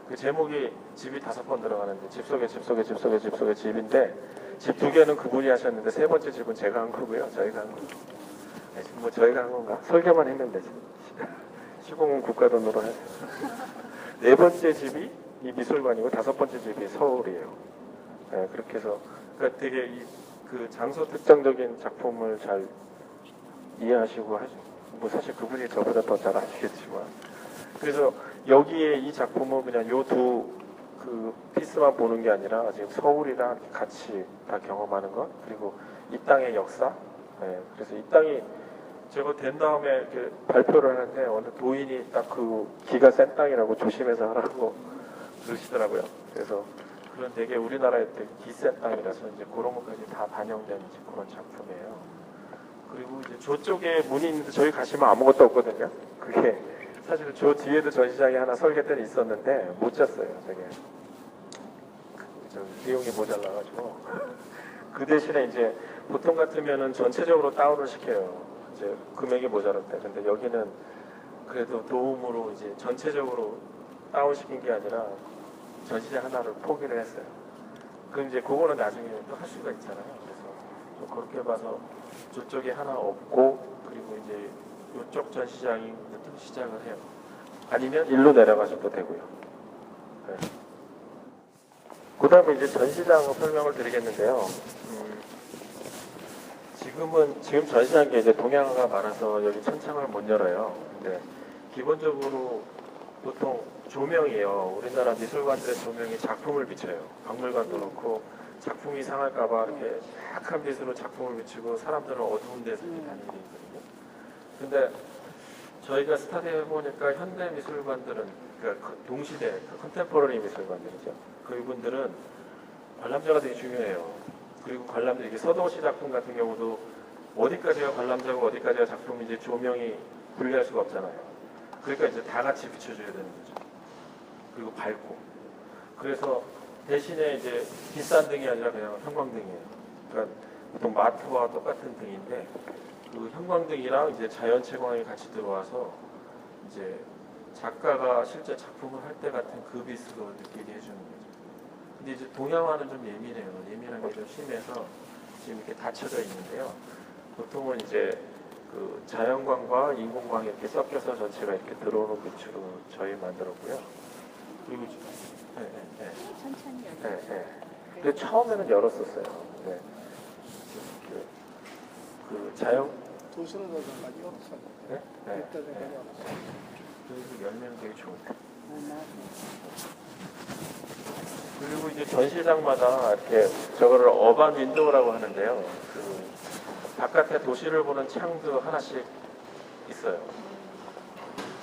그 제목이 집이 5번 들어가는데 집 속에 집인데 집 2개는 그분이 하셨는데 3번째 집은 제가 한 거고요. 저희가 한 거고. 네, 뭐 저희가 한 건가? 설계만 했는데 시공은 국가 돈으로 해서 4번째 집이 이 미술관이고 5번째 집이 서울이에요. 네, 그렇게 해서 그러니까 되게 그 장소 특정적인 작품을 잘 이해하시고 뭐 사실 그분이 저보다 더 잘 아시겠지만 그래서 여기에 이 작품은 그냥 요 두 그 피스만 보는 게 아니라 지금 서울이랑 같이 다 경험하는 것 그리고 이 땅의 역사. 네, 그래서 이 땅이 제가 된 다음에 이렇게 발표를 하는데 어느 도인이 딱 그 기가 센 땅이라고 조심해서 하라고 그러시더라고요. 그래서 그런 되게 우리나라의 되게 기센 땅이라서 이제 그런 것까지 다 반영된 이제 그런 작품이에요. 그리고 이제 저쪽에 문이 있는데 저기 가시면 아무것도 없거든요. 그게 사실은 저 뒤에도 전시장이 하나 설계 때는 있었는데 못 잤어요. 되게 비용이 모자라가지고 그 대신에 이제 보통 같으면은 전체적으로 다운을 시켜요. 이제 금액이 모자랄 때. 근데 여기는 그래도 도움으로 이제 전체적으로 다운 시킨 게 아니라 전시장 하나를 포기를 했어요. 그럼 이제 그거는 나중에 또 할 수가 있잖아요. 그래서 좀 그렇게 봐서 저쪽에 하나 없고 그리고 이제 이쪽 전시장부터 시작을 해요. 아니면 일로 내려가셔도 되고요. 네. 그 다음에 이제 전시장 설명을 드리겠는데요. 지금 전시장에 이제 동양화가 많아서 여기 천창을 못 열어요. 근데 기본적으로 보통 조명이에요. 우리나라 미술관들의 조명이 작품을 비춰요. 박물관도 그렇고 작품이 상할까봐 이렇게 약한 빛으로 작품을 비추고 사람들은 어두운 데서 이렇게 다니는 게 있거든요. 근데 저희가 스타디 해보니까 현대 미술관들은 그러니까 동시대 컨템포러리 미술관들이죠. 그분들은 관람자가 되게 중요해요. 그리고 관람자 이게 서도시 작품 같은 경우도 어디까지가 관람자고 어디까지가 작품인지 조명이 분리할 수가 없잖아요. 그러니까 이제 다 같이 비춰줘야 되는 거죠. 그리고 밝고. 그래서 대신에 이제 비싼 등이 아니라 그냥 형광등이에요. 그러니까 보통 마트와 똑같은 등인데 그 형광등이랑 이제 자연 채광이 같이 들어와서 이제 작가가 실제 작품을 할 때 같은 그 빛으로 느끼게 해주는 거죠. 근데 이제 동양화는 좀 예민해요. 예민한 게 좀 심해서 지금 이렇게 닫혀져 있는데요. 보통은 이제 그 자연광과 인공광이 이렇게 섞여서 전체가 이렇게 들어오는 빛으로 저희 만들었고요. 그리고 네, 네, 천천히 열려. 네, 네. 근데 처음에는 열었었어요. 네. 그 자연 도시는 여기까지 없어요. 네? 네. 이때 여기까지 없어요. 그래서 열면 되게 좋은데. 그리고 이제 전시장마다 이렇게 저거를 어반 윈도우라고 하는데요. 그 바깥에 도시를 보는 창도 하나씩 있어요.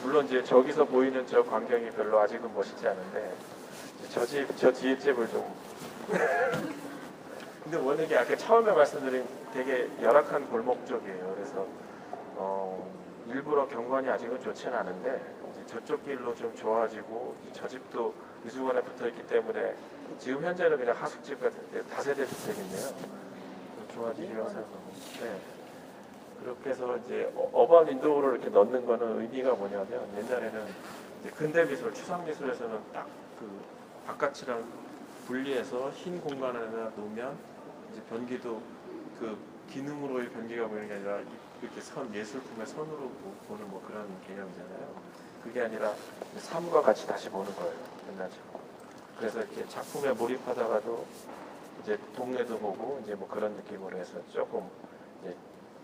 물론 이제 저기서 보이는 저 광경이 별로 아직은 멋있지 않은데 저 뒤에 집을 좀 근데 워낙에 이게 아까 처음에 말씀드린 되게 열악한 골목 쪽이에요. 그래서 일부러 경관이 아직은 좋지는 않은데 이제 저쪽 길로 좀 좋아지고 저 집도 미술관에 붙어있기 때문에 지금 현재는 그냥 하숙집 같은데 다세대 주택인데요. 좋아지리라고 생각하고. 네. 그렇게 해서 이제 어반 윈도우를 이렇게 넣는 거는 의미가 뭐냐면 옛날에는 이제 근대 미술, 추상 미술에서는 딱 그 바깥이랑 분리해서 흰 공간에다 놓으면 이제 변기도 그 기능으로의 변기가 보이는 게 아니라 이렇게 예술품의 선으로 보는 뭐 그런 개념이잖아요. 그게 아니라 삶과 같이 다시 보는 거예요. 옛날처럼. 그래서 이렇게 작품에 몰입하다가도 이제 동네도 보고 이제 뭐 그런 느낌으로 해서 조금 이제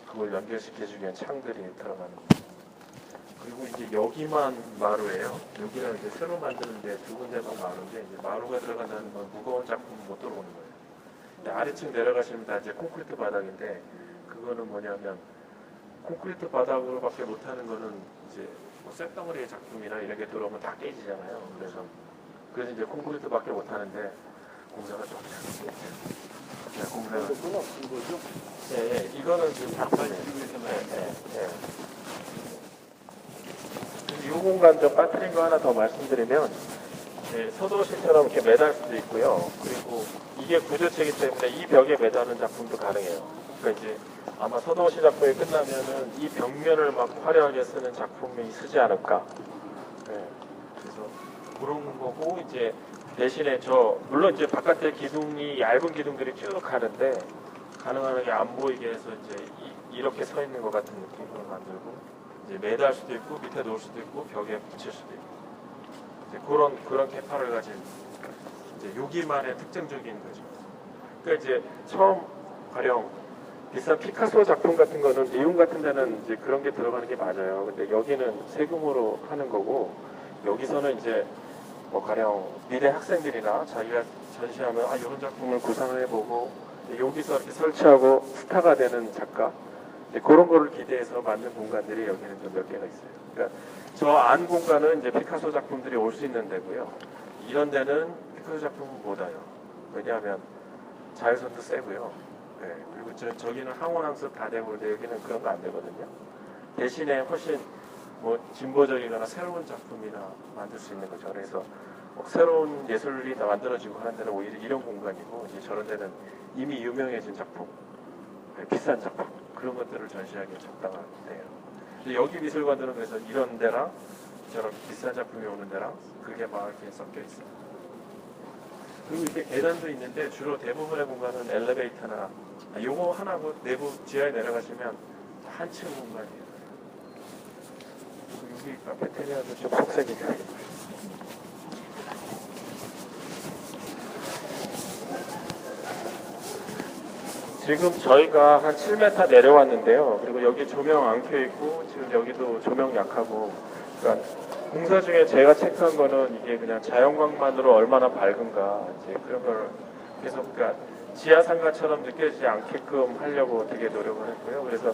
그걸 연결시켜주기 위한 창들이 들어가는 거예요. 그리고 이제 여기만 마루예요. 여기는 이제 새로 만드는데 두 군데만 마루인데 이제 마루가 들어간다는 건 무거운 작품 못 들어오는 거예요. 근데 아래층 내려가시면 다 이제 콘크리트 바닥인데 그거는 뭐냐면 콘크리트 바닥으로밖에 못하는 거는 이제 뭐 쇳덩어리의 작품이나 이런 게 들어오면 다 깨지잖아요. 그래서 이제 콘크리트밖에 못하는데 공사가 좀 네, 공사가 그건 없는 거죠? 네, 이거는 지금 작품이에요. 이 공간 좀 빠뜨린 거 하나 더 말씀드리면 서도시처럼 이렇게 매달 수도 있고요. 그리고 이게 구조체이기 때문에 이 벽에 매다는 작품도 가능해요. 그러니까 이제 아마 서도시 작품이 끝나면은 이 벽면을 막 화려하게 쓰는 작품이 쓰지 않을까. 네, 그래서 그런 거고 이제 대신에 물론 이제 바깥에 기둥이 얇은 기둥들이 쭉 가는데 가능하게 안 보이게 해서 이제 이렇게 서 있는 것 같은 느낌으로 만들고 이제 매달 수도 있고 밑에 놓을 수도 있고 벽에 붙일 수도 있고 이제 그런 캐파를 가진 이제 여기만의 특징적인 거죠. 그러니까 이제 처음 가령 비싼 피카소 작품 같은 거는 리움 같은 데는 이제 그런 게 들어가는 게 맞아요. 근데 여기는 세금으로 하는 거고 여기서는 이제 뭐 가령 미대 학생들이나 자기가 전시하면 이런 작품을 구상을 해보고 여기서 이렇게 설치하고 스타가 되는 작가 그런 거를 기대해서 만든 공간들이 여기는 좀 몇 개가 있어요. 그러니까 저 안 공간은 이제 피카소 작품들이 올 수 있는 데고요. 이런 데는 피카소 작품은 못 와요. 왜냐하면 자외선도 세고요. 네. 그리고 저기는 항원항습 다 되고 그런데 여기는 그런 거 안 되거든요. 대신에 훨씬 뭐 진보적이거나 새로운 작품이나 만들 수 있는 거죠. 그래서 새로운 예술이 다 만들어지고 하는 데는 오히려 이런 공간이고 이제 저런 데는 이미 유명해진 작품, 비싼 작품 그런 것들을 전시하기에 적당한데요. 여기 미술관들은 그래서 이런 데랑 저런 비싼 작품이 오는 데랑 그게 막 이렇게 섞여 있어요. 그리고 이렇게 계단도 있는데 주로 대부분의 공간은 엘리베이터나 요거 하나고 내부 지하에 내려가시면 한층 공간이에요. 여기 카페테리아도 좀 속색이죠. 지금 저희가 한 7m 내려왔는데요. 그리고 여기 조명 안 켜있고 지금 여기도 조명 약하고 그러니까 공사 중에 제가 체크한 거는 이게 그냥 자연광만으로 얼마나 밝은가 이제 그런 걸 계속 그러니까 지하 상가처럼 느껴지지 않게끔 하려고 되게 노력을 했고요. 그래서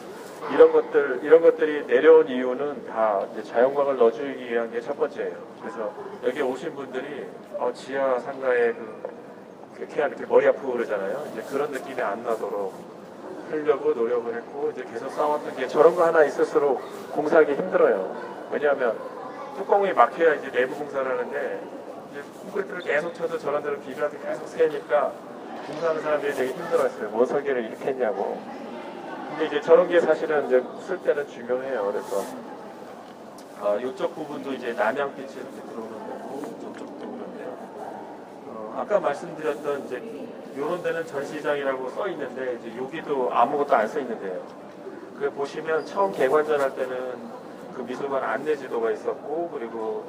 이런 것들이 내려온 이유는 다 이제 자연광을 넣어주기 위한 게 첫 번째예요. 그래서 여기 오신 분들이 지하 상가에 이렇게 머리 아프고 그러잖아요. 이제 그런 느낌이 안 나도록 하려고 노력을 했고 이제 계속 싸웠던 게 저런 거 하나 있을수록 공사하기 힘들어요. 왜냐하면 뚜껑이 막혀야 이제 내부 공사를 하는데 이제 콘크리트를 계속 쳐도 저런 데로 비가 계속 새니까 공사하는 사람들이 되게 힘들어했어요. 뭔 설계를 이렇게 했냐고. 근데 이제 저런 게 사실은 이제 쓸 때는 중요해요. 그래서 이쪽 부분도 이제 남양빛이 이렇게 들어오는 거고 저쪽도 그런데요. 아까 말씀드렸던 이제 요런 데는 전시장이라고 써 있는데 이제 여기도 아무것도 안 써 있는데요. 그 보시면 처음 개관전할 때는 그 미술관 안내 지도가 있었고 그리고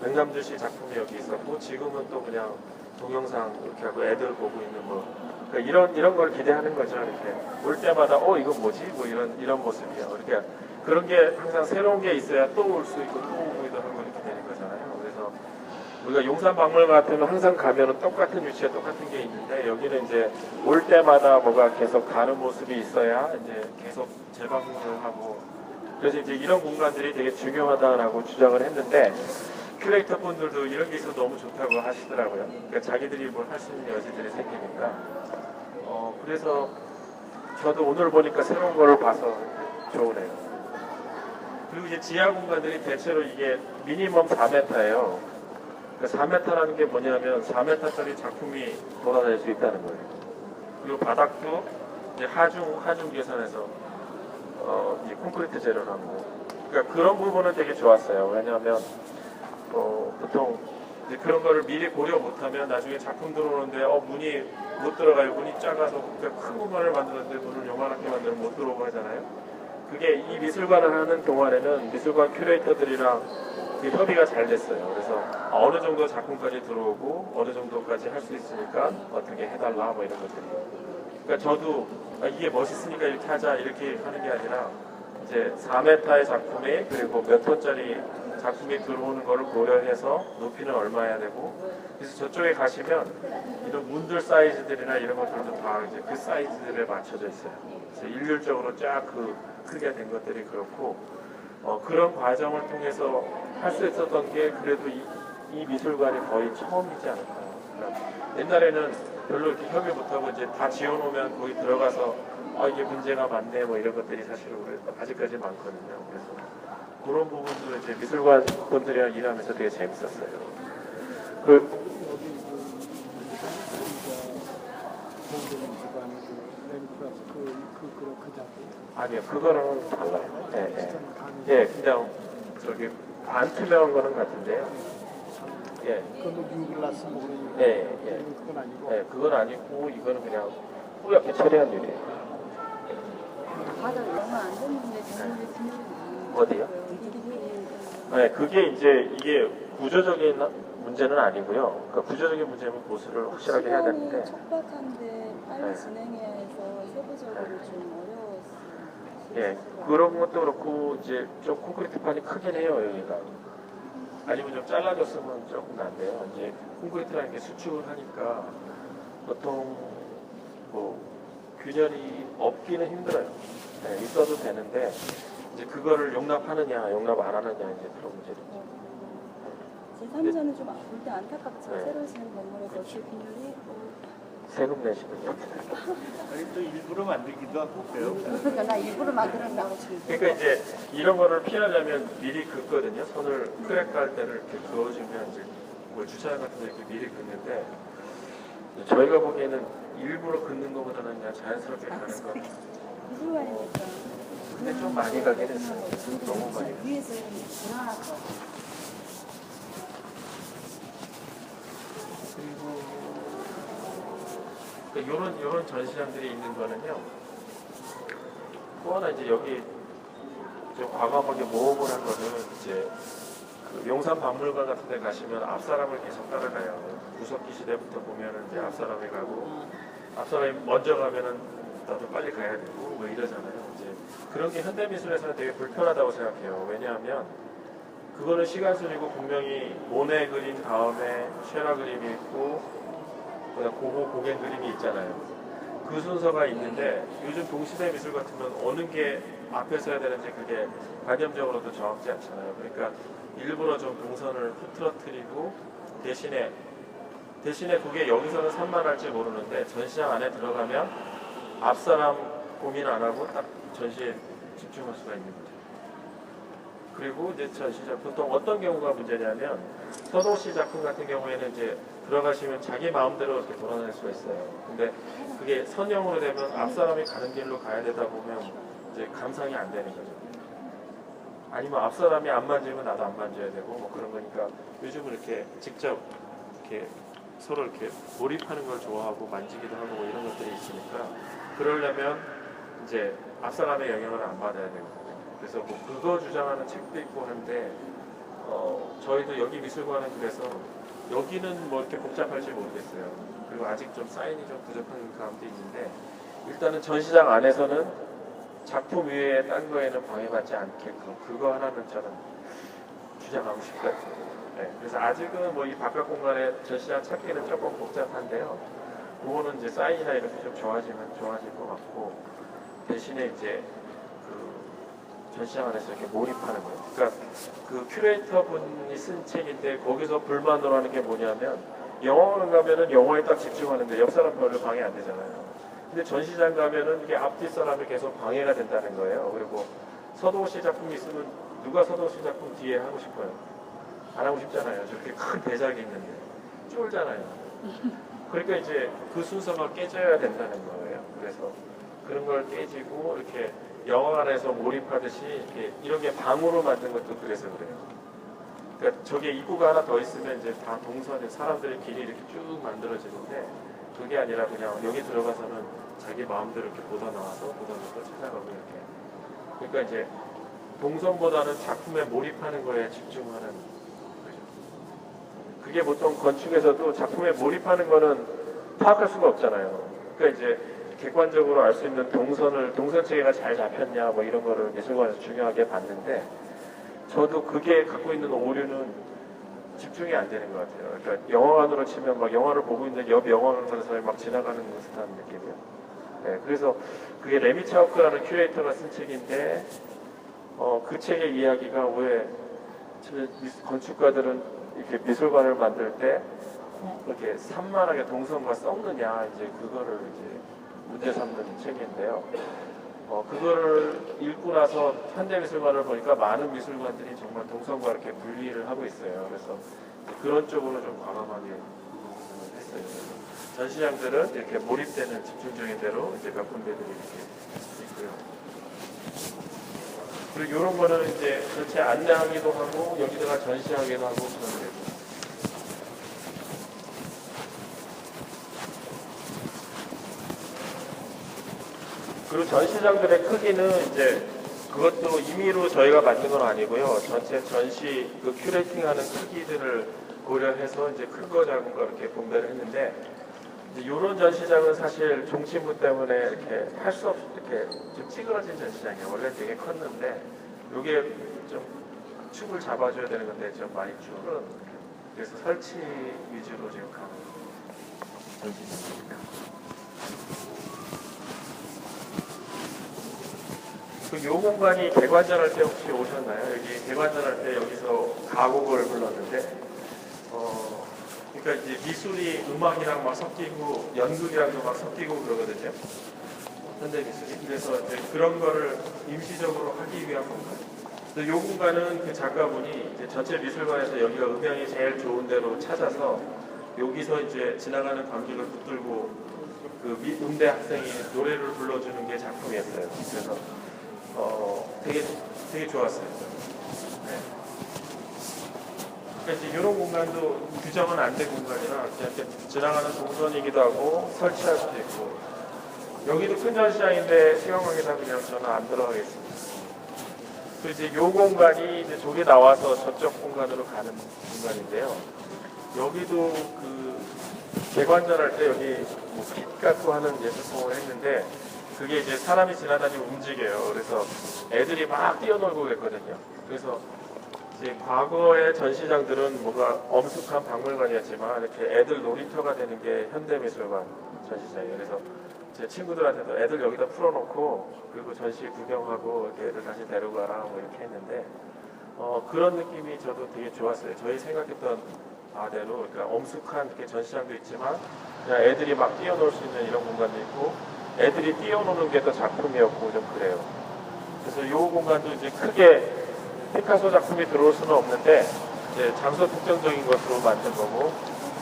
백남주시 작품이 여기 있었고 지금은 또 그냥 동영상 이렇게 하고 애들 보고 있는 뭐 그러니까 이런 걸 기대하는 거죠. 이렇게 올 때마다 이거 뭐지? 뭐 이런 모습이야. 이렇게 그런 게 항상 새로운 게 있어야 또 올 수 있고 또 오기도 하고 이렇게 되는 거잖아요. 그래서 우리가 용산박물관 같으면 항상 가면은 똑같은 위치에 똑같은 게 있는데 여기는 이제 올 때마다 뭐가 계속 다른 모습이 있어야 이제 계속 재방문을 하고 그래서 이제 이런 공간들이 되게 중요하다라고 주장을 했는데 큐레이터 분들도 이런 게 있어서 너무 좋다고 하시더라고요. 그러니까 자기들이 뭘 할 수 있는 여지들이 생기니까 그래서 저도 오늘 보니까 새로운 걸 봐서 좋으네요. 그리고 이제 지하 공간들이 대체로 이게 미니멈 4m예요. 그러니까 4m라는 게 뭐냐면 4m짜리 작품이 돌아다닐 수 있다는 거예요. 그리고 바닥도 이제 하중 계산해서 이제 콘크리트 재료를 하고 그러니까 그런 부분은 되게 좋았어요. 왜냐하면 보통 이제 그런 거를 미리 고려 못하면 나중에 작품 들어오는데 문이 못 들어가요. 문이 작아서 그러니까 큰 공간을 만드는데 문을 요만하게 만들면 못 들어오고 하잖아요. 그게 이 미술관을 하는 동안에는 미술관 큐레이터들이랑 협의가 잘 됐어요. 그래서 어느 정도 작품까지 들어오고 어느 정도까지 할 수 있으니까 어떻게 해달라 뭐 이런 것들이. 그러니까 저도 이게 멋있으니까 이렇게 하자 이렇게 하는 게 아니라 이제 4m의 작품에 그리고 몇 톤짜리 작품이 들어오는 거를 고려해서 높이는 얼마야 되고 그래서 저쪽에 가시면 이런 문들 사이즈들이나 이런 것들도 다 이제 그 사이즈들에 맞춰져 있어요. 그래서 일률적으로 쫙 그 크게 된 것들이 그렇고 그런 과정을 통해서 할 수 있었던 게 그래도 이 미술관이 거의 처음이지 않을까. 그러니까 옛날에는 별로 이렇게 협의 못하고 이제 다 지어놓으면 거기 들어가서 이게 문제가 많네 뭐 이런 것들이 사실 우리 아직까지 많거든요. 그래서 그런 부분도 이제 미술관 분들이랑 일하면서 되게 재밌었어요. 아니요, 그거랑은 달라요. 예, 그냥 저기 반투명한 거는 같은데요. 예. 그건 유글라스 뭐 예. 그건 아니고. 네, 그건 아니고 이거는 그냥 뿌옇게 처리한 유리예요. 바닥 얼마 안 됐는데 정말 어디요? 네, 그게 이제 이게 구조적인 문제는 아니고요. 그러니까 구조적인 문제면 보수를 확실하게 해야 되는데. 촉박한데 빨리 네. 진행해야 해서 세부적으로 좀 어려웠어요. 예, 그런 것도 그렇고 이제 좀 콘크리트판이 크긴 해요 여기가. 아니면 좀 잘라줬으면 조금 난데요. 이제 콘크리트라는 게 수축을 하니까 보통 뭐 균열이 없기는 힘들어요. 네, 있어도 되는데 이제 그거를 용납하느냐 용납 안 하느냐 이제 그런 문제죠. 제3자는 좀 볼 때 안타깝죠. 네. 새로 지은 건물에 거치 균열이 세금 내시면요. 아니 또 일부러 만들기도 하고 그래요. 그러니까 나 일부러 만들었다고 지금. 그러니까 이제 이런 거를 피하려면 미리 긋거든요. 손을 크랙 갈 때를 이렇게 그어주면 이제 뭐 주차장 같은 데 이렇게 미리 긋는데 저희가 보기에는 일부러 긋는 것보다는 그냥 자연스럽게 가는 거. 미술관이니까. 근데 좀 많이 가긴 했어요. 너무 많이. 위에서 이렇게 불안하고. 그리고 이런 전시장들이 있는 거는요. 또 하나 이제 여기 좀 과감하게 모험을 한 거는 이제 그 용산박물관 같은 데 가시면 앞사람을 계속 따라가요. 구석기 시대부터 보면은 이제 앞사람이 가고 앞사람이 먼저 가면은 나도 빨리 가야 되고 뭐 이러잖아요. 이제 그런 게 현대미술에서는 되게 불편하다고 생각해요. 왜냐하면 그거는 시간순이고 분명히 모네 그림 다음에 쉐라 그림이 있고 그다음 고고 고갱 그림이 있잖아요. 그 순서가 있는데 요즘 동시대 미술 같으면 어느 게 앞에 서야 되는지 그게 관념적으로도 정확지 않잖아요. 그러니까 일부러 좀 동선을 흐트러뜨리고 대신에 그게 여기서는 산만할지 모르는데 전시장 안에 들어가면 앞사람 고민 안 하고 딱 전시에 집중할 수가 있는 거죠. 그리고 이제 전시장 보통 어떤 경우가 문제냐면 서도시 작품 같은 경우에는 이제 들어가시면 자기 마음대로 이렇게 돌아다닐 수가 있어요. 근데 그게 선형으로 되면 앞사람이 가는 길로 가야 되다 보면 이제 감상이 안 되는 거죠. 아니면 앞사람이 안 만지면 나도 안 만져야 되고 뭐 그런 거니까 요즘은 이렇게 직접 이렇게 서로 이렇게 몰입하는 걸 좋아하고 만지기도 하고 뭐 이런 것들이 있으니까 그러려면 이제 앞사람의 영향을 안 받아야 되거든요. 그래서 뭐 그거 주장하는 책도 있고 하는데 저희도 여기 미술관은 그래서 여기는 뭐 이렇게 복잡할지 모르겠어요. 그리고 아직 좀 사인이 좀 부족한 감도 있는데 일단은 전시장 안에서는 작품 위에 딴 거에는 방해받지 않게끔 그거 하나는 저는 주장하고 싶어요. 네, 그래서 아직은 뭐 이 바깥 공간에 전시장 찾기는 조금 복잡한데요. 그거는 이제 사인이나 이렇게 좀 좋아지면 좋아질 것 같고 대신에 이제 그 전시장 안에서 이렇게 몰입하는 거예요. 그러니까 그 큐레이터 분이 쓴 책인데 거기서 불만으로 하는 게 뭐냐면 영화관 가면은 영화에 딱 집중하는데 옆 사람 별로 방해 안 되잖아요. 근데 전시장 가면은 이게 앞뒤 사람이 계속 방해가 된다는 거예요. 그리고 서도호 씨 작품이 있으면 누가 서도호 씨 작품 뒤에 하고 싶어요? 안 하고 싶잖아요. 저렇게 큰 대작이 있는데 쫄잖아요. 그러니까 이제 그 순서가 깨져야 된다는 거예요. 그래서 그런 걸 깨지고 이렇게 영화관에서 몰입하듯이 이런 게 방으로 만든 것도 그래서 그래요. 그러니까 저게 입구가 하나 더 있으면 이제 다 동선에 사람들의 길이 이렇게 쭉 만들어지는데 그게 아니라 그냥 여기 들어가서는 자기 마음대로 이렇게 보다 나와서 보다 놓고 찾아가고 이렇게. 그러니까 이제 동선보다는 작품에 몰입하는 거에 집중하는 거죠. 그게 보통 건축에서도 작품에 몰입하는 거는 파악할 수가 없잖아요. 그러니까 이제 객관적으로 알 수 있는 동선 체계가 잘 잡혔냐 뭐 이런 거를 미술관에서 중요하게 봤는데 저도 그게 갖고 있는 오류는 집중이 안 되는 것 같아요. 그러니까 영화관으로 치면 막 영화를 보고 있는데 옆 영화관 가는 사람이 막 지나가는 듯한 느낌이에요. 네, 그래서 그게 레미 차우크라는 큐레이터가 쓴 책인데 그 책의 이야기가 왜 건축가들은 이렇게 미술관을 만들 때 이렇게 산만하게 동선과 썩느냐 이제 그거를 이제 문제 삼는 책인데요. 그거를 읽고 나서 현대미술관을 보니까 많은 미술관들이 정말 동선과 이렇게 분리를 하고 있어요. 그래서 그런 쪽으로 좀 과감하게 했어요. 전시장들은 이렇게 몰입되는 집중적인 대로 이제 몇 군데들이 이렇게 있고요. 그리고 이런 거는 이제 전체 안내하기도 하고 여기다가 전시하기도 하고 그런 데고. 그리고 전시장들의 크기는 이제 그것도 임의로 저희가 만든 건 아니고요. 전체 전시 그 큐레이팅하는 크기들을 고려해서 이제 큰 거 작은 거 이렇게 분배를 했는데 이제 이런 전시장은 사실 종친부 때문에 이렇게 할 수 없이 이렇게 좀 찌그러진 전시장이에요. 원래 되게 컸는데 이게 좀 축을 잡아줘야 되는 건데 좀 많이 줄은 그래서 설치 위주로 지금 가는 전시장입니다. 요 공간이 개관전할 때 혹시 오셨나요? 여기 개관전할 때 여기서 가곡을 불렀는데, 그러니까 이제 미술이 음악이랑 막 섞이고 연극이랑도 막 섞이고 그러거든요. 현대 미술이. 그래서 이제 그런 거를 임시적으로 하기 위한 공간. 그래서 요 공간은 그 작가분이 이제 전체 미술관에서 여기가 음향이 제일 좋은 데로 찾아서 여기서 이제 지나가는 관객을 붙들고 그 음대 학생이 노래를 불러주는 게 작품이었어요. 그래서 되게 좋았어요. 네. 그러니까 이제 이런 공간도 규정은 안 된 공간이라 그냥 지나가는 동선이기도 하고 설치할 수도 있고 여기도 큰 전시장인데 수영하기다 그냥 저는 안 들어가겠습니다. 그리고 이제 이 공간이 이제 저기 나와서 저쪽 공간으로 가는 공간인데요. 여기도 그 개관전할 때 여기 핏 갖고 하는 예술품을 했는데 그게 이제 사람이 지나다니고 움직여요. 그래서 애들이 막 뛰어놀고 그랬거든요. 그래서 이제 과거의 전시장들은 뭔가 엄숙한 박물관이었지만 이렇게 애들 놀이터가 되는 게 현대미술관 전시장이에요. 그래서 제 친구들한테도 애들 여기다 풀어놓고 그리고 전시 구경하고 이렇게 애들 다시 데려가라 뭐 이렇게 했는데 그런 느낌이 저도 되게 좋았어요. 저희 생각했던 바대로 그러니까 엄숙한 이렇게 전시장도 있지만 그냥 애들이 막 뛰어놀 수 있는 이런 공간도 있고 애들이 뛰어노는 게 더 작품이었고 좀 그래요. 그래서 이 공간도 이제 크게 피카소 작품이 들어올 수는 없는데 이제 장소 특정적인 것으로 만든 거고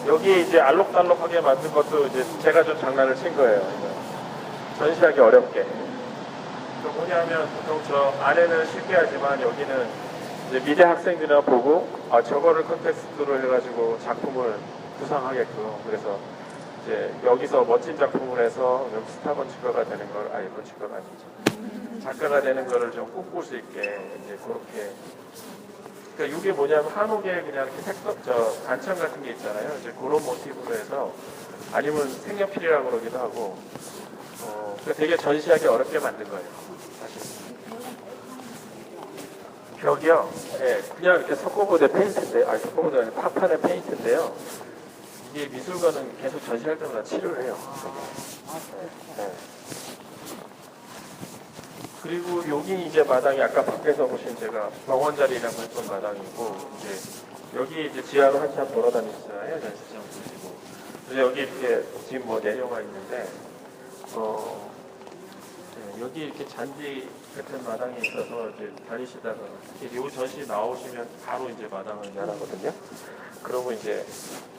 여기 이제 알록달록하게 만든 것도 이제 제가 좀 장난을 친 거예요. 전시하기 어렵게. 그 뭐냐면 보통 저 안에는 쉽게 하지만 여기는 이제 미대 학생들이나 보고 저거를 컨텍스트로 해가지고 작품을 구상하게끔. 그래서 이제 여기서 멋진 작품을 해서 스타 건축가가 되는 걸, 아니 건축가가 아니죠, 작가가 되는 거를 좀 꿈꿀 수 있게 이제 그렇게. 그러니까 이게 뭐냐면 한옥에 그냥 이렇게 단청 같은 게 있잖아요. 이제 그런 모티브로 해서, 아니면 색연필이라고 그러기도 하고, 그러니까 되게 전시하기 어렵게 만든 거예요, 사실. 벽이요? 네, 그냥 이렇게 석고보드 페인트인데, 아니 석고보드 아니라 파판의 페인트인데요. 이게 미술관은 계속 전시할 때마다 칠을 해요. 네. 그리고 여기 이제 마당이 아까 밖에서 보신 제가 병원 자리라고 했던 마당이고, 이제 여기 이제 지하로 한참 돌아다녔잖아요, 전시장 보시고. 그래서 여기 이렇게 지금 뭐 내려가 있는데, 네, 여기 이렇게 잔디 같은 마당이 있어서 이제 다니시다가 이 전시 나오시면 바로 이제 마당을 내라거든요. 그러면 이제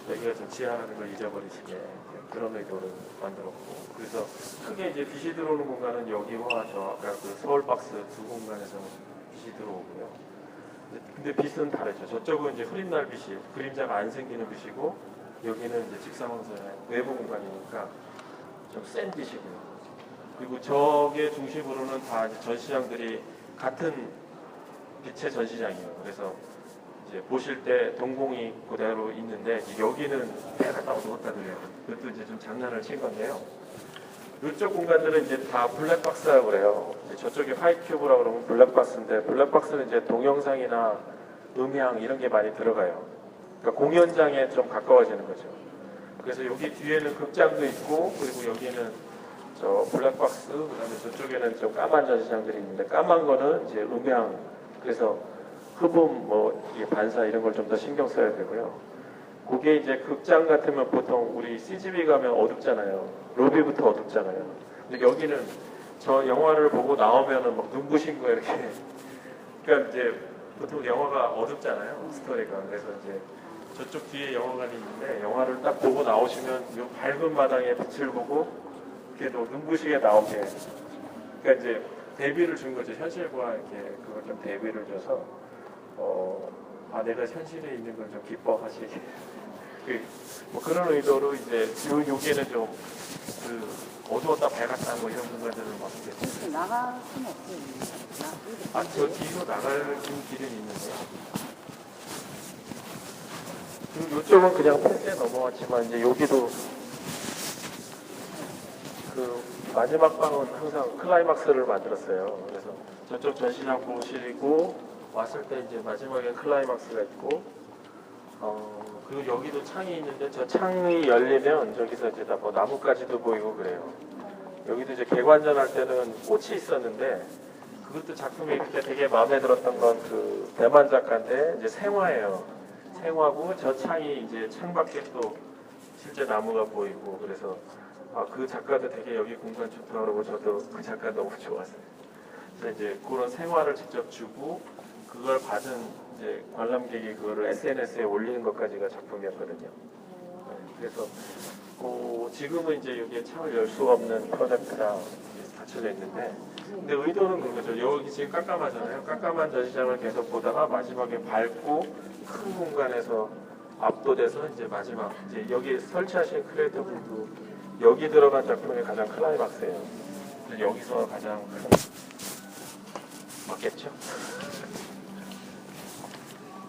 여기가 좀 지하라는 걸 잊어버리시게 그런 의도를 만들었고, 그래서 크게 이제 빛이 들어오는 공간은 여기와 저 아까 그 서울박스 두 공간에서 빛이 들어오고요. 근데 빛은 다르죠. 저쪽은 이제 흐린 날 빛이, 그림자가 안 생기는 빛이고, 여기는 이제 직사광선의 외부 공간이니까 좀 센 빛이고요. 그리고 저게 중심으로는 다 이제 전시장들이 같은 빛의 전시장이에요. 그래서 이제 보실 때 동공이 그대로 있는데, 여기는 배가 딱 누웠다 그래요. 그것도 이제 좀 장난을 친 건데요. 이쪽 공간들은 이제 다 블랙박스라고 그래요. 저쪽에 화이트큐브라고 그러면 블랙박스인데, 블랙박스는 이제 동영상이나 음향 이런 게 많이 들어가요. 그러니까 공연장에 좀 가까워지는 거죠. 그래서 여기 뒤에는 극장도 있고, 그리고 여기는 저 블랙박스, 그다음에 저쪽에는 좀 까만 전시장들이 있는데, 까만 거는 이제 음향, 그래서 흡음, 뭐 반사 이런 걸 좀 더 신경 써야 되고요. 그게 이제 극장 같으면 보통 우리 CGV 가면 어둡잖아요. 로비부터 어둡잖아요. 근데 여기는 저 영화를 보고 나오면은 막 눈부신 거 이렇게. 그러니까 이제 보통 영화가 어둡잖아요, 스토리가. 그래서 이제 저쪽 뒤에 영화관이 있는데, 영화를 딱 보고 나오시면 이 밝은 마당에 빛을 보고 이렇게 또 눈부시게 나오게. 그러니까 이제 대비를 준 거죠. 현실과 이렇게 그걸 좀 대비를 줘서 내가 현실에 있는 걸 좀 기뻐하시게. 뭐 그런 의도로 이제 여기에는 좀 어두웠다 밝았다 뭐 이런 공간들을 막 이렇게. 나갈 수는 없어요. 저 뒤로 나갈 길은 있는데요. 그리고 이쪽은 그냥 펜스에 넘어왔지만, 이제 여기도 그 마지막 방은 항상 클라이막스를 만들었어요. 그래서 저쪽 전시장 보시고 왔을 때 이제 마지막에 클라이막스가 있고, 그리고 여기도 창이 있는데, 저 창이 열리면 저기서 이제 다 뭐 나뭇가지도 보이고 그래요. 여기도 이제 개관전 할 때는 꽃이 있었는데, 그것도 작품이 그때 되게 마음에 들었던 건 그 대만 작가인데, 이제 생화예요. 생화고 저 창이 이제 창밖에 또 실제 나무가 보이고, 그래서 그 작가도 되게 여기 공간 좋다 그러고, 저도 그 작가 너무 좋았어요. 그래서 이제 그런 생화를 직접 주고, 그걸 받은 이제 관람객이 그거를 SNS에 올리는 것까지가 작품이었거든요. 그래서 지금은 이제 여기에 창을 열 수 없는 프로젝트가 닫혀져 있는데, 근데 의도는 그거죠. 여기 지금 깜깜하잖아요. 깜깜한 전시장을 계속 보다가 마지막에 밝고 큰 공간에서 압도돼서 이제 마지막 이제 여기 설치하신 크리에이터 분도 여기 들어간 작품이 가장 클라이막스예요. 여기서 가장 큰 맞겠죠?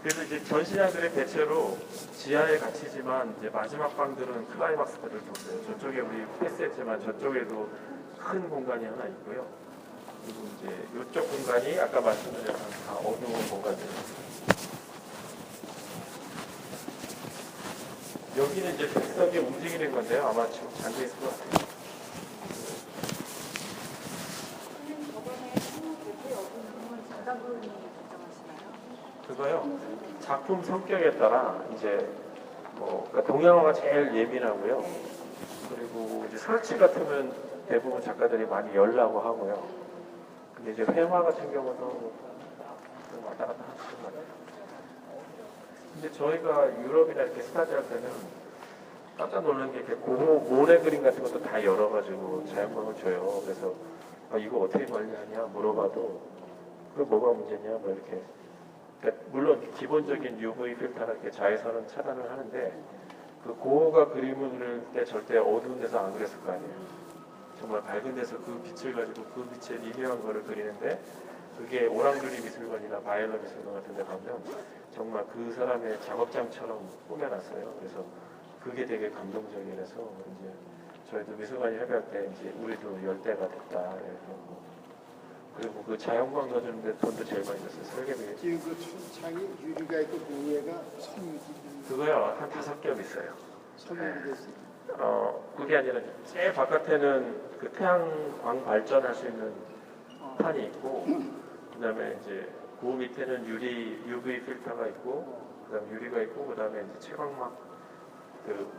그래서 이제 전시장들이 대체로 지하에 갇히지만, 이제 마지막 방들은 클라이막스들을 뒀어요. 저쪽에 우리 패스했지만 저쪽에도 큰 공간이 하나 있고요. 그리고 이제 이쪽 공간이 아까 말씀드린 다 어두운 공간들입니다. 여기는 이제 백석이 움직이는 건데요. 아마 지금 잠겨 있을 것 같아요. 그거요. 작품 성격에 따라 이제 그러니까 동양화가 제일 예민하고요. 그리고 이제 설치 같으면 대부분 작가들이 많이 열라고 하고요. 근데 이제 회화 같은 경우는 좀 왔다 갔다 하시는 것 같아요. 근데 저희가 유럽이나 이렇게 스타디 할 때는 깜짝 놀란 게, 이렇게 모래 그림 같은 것도 다 열어가지고 자연광을 줘요. 그래서 이거 어떻게 관리하냐 물어봐도 그 뭐가 문제냐 뭐 이렇게. 그러니까 물론 기본적인 UV 필터나 이렇게 자외선은 차단을 하는데, 그 고흐가 그림을 그릴 때 절대 어두운 데서 안 그렸을 거 아니에요. 정말 밝은 데서 그 빛을 가지고 그 빛에 미묘한 거를 그리는데 그게 오랑주리 미술관이나 바이올라 미술관 같은 데 가면 정말 그 사람의 작업장처럼 꾸며놨어요. 그래서 그게 되게 감동적이라서 이제 저희도 미술관 협의할 때 이제 우리도 열대가 됐다. 그리고 그 자연광 넣어주는데 돈도 제일 많이 썼어요. 설계비. 지금 그 천창이 유리가 있고 그 위에가 섬유기 그거요 한 5겹 있어요. 섬유기 됐어요. 그게 아니라 제일 바깥에는 그 태양광 발전할 수 있는 판이 있고 그다음에 이제 그 밑에는 유리 UV 필터가 있고 그다음에 유리가 있고 그다음에 이제 채광막 그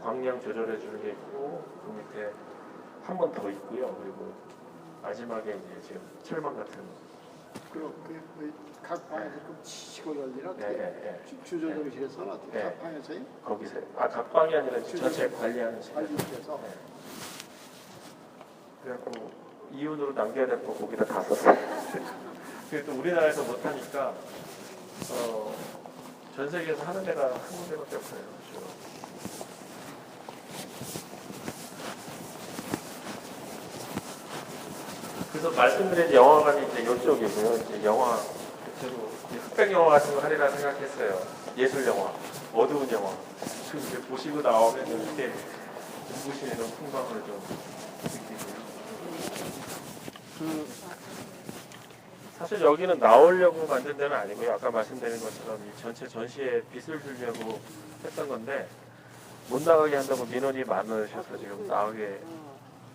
광량 조절해 주는 게 있고 그 밑에 한 번 더 있고요. 그리고 마지막에 이제 지금 철망 같은 그렇게 각 방에서 좀 치고 열리나 어떻게 네. 주조정실에서는 어떻게 네. 각 방에서요? 거기서 각 방이 아니라 전체 관리하는 시간. 관리실에서 그래갖고 이윤으로 남겨야 될 거 거기다 다 썼어요. 그래도 우리나라에서 못하니까 전 세계에서 하는 데가 한 군데밖에 없어요. 그렇죠? 그래서 말씀드린 영화관이 이제 이쪽이고요. 이제 영화 대체로 흑백 영화 같은 거 하리라 생각했어요. 예술 영화, 어두운 영화. 그 이제 보시고 나오면 이렇게 눈부신 이런 풍광을 좀 느끼고요. 사실 여기는 나오려고 만든 데는 아니고요. 아까 말씀드린 것처럼 이 전체 전시에 빛을 주려고 했던 건데 못 나가게 한다고 민원이 많으셔서 지금 나오게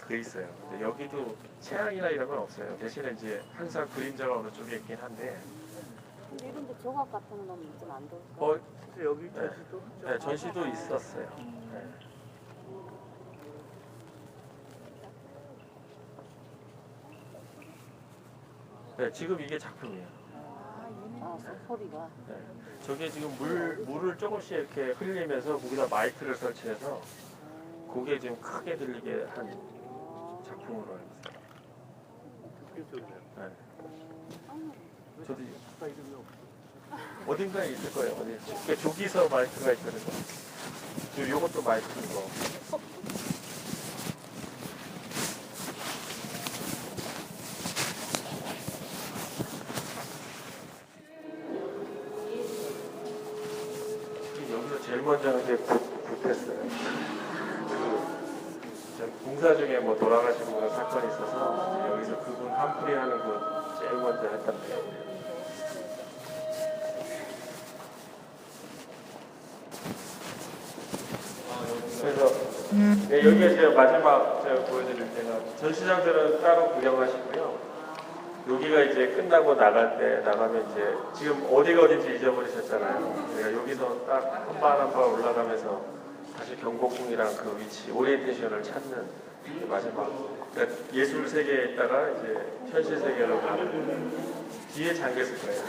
돼 있어요. 근데 여기도 채양이나 이런 건 없어요. 대신에 이제 항상 그림자가 어느 쪽에 있긴 한데 근데 이런 데 조각 같은 거 넣으면 좀 안 좋을까? 여기 네, 전시도 있었어요. 네. 네, 지금 이게 작품이에요. 아, 소리가. 네. 저게 지금 물을 조금씩 이렇게 흘리면서 거기다 마이크를 설치해서 그게 지금 크게 들리게 한 작품으로 알고 있어요. 네. 저도 어딘가에 있을 거예요. 어디 조기서 마이크가 있거든요. 요것도 마이크인 거. 여기서 제일 먼저 하는 게 굿했어요. 공사 중에 뭐 돌아가시고 그런 사건이 있어서 여기서 그분 한풀이 하는 거 제일 먼저 했던데. 그래서 네, 여기가 제가 마지막 제가 보여드릴 때가 전시장들은 따로 구경하시고요. 여기가 이제 끝나고 나가면 이제 지금 어디가 어딘지 잊어버리셨잖아요. 그러니까 여기서 딱 한 발 한 발 올라가면서 다시 경복궁이랑 그 위치 오리엔테이션을 찾는 마지막 그러니까 예술 세계에 있다가 이제 현실 세계로 가는 뒤에 잠겼을 거예요.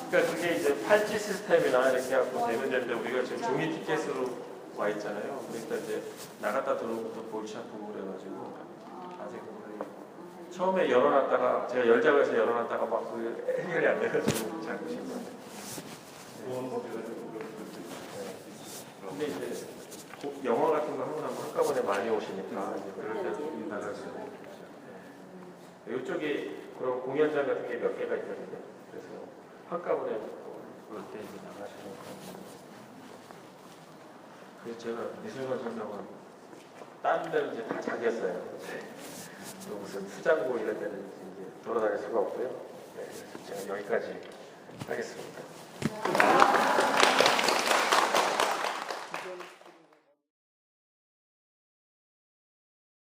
그러니까 그게 이제 팔찌 시스템이나 이렇게 하고 되는 데인데 우리가 지금 종이 티켓으로 와 있잖아요. 그러니까 이제 나갔다 들어오는 것도 골치 아프고 그래가지고 아직 처음에 열어놨다가 제가 열자고 해서 열어놨다가 막 그 해결이 안 돼가지고 잠그신 거예요. 근데 이제 영화 같은 거 하고 나면 한꺼번에 많이 오시니까 이제 그럴 때 나갈 수 있는 거죠. 이쪽이 그런 공연장 같은 게 몇 개가 있거든요. 그래서 한꺼번에 올 때 이제 나가시는 거예요. 그래서 제가 미술관 설명은 다른 데는 이제 다 잠겼어요. 또 무슨 수장고 이런 데는 이제 돌아다닐 수가 없고요. 네, 그래서 제가 여기까지 하겠습니다.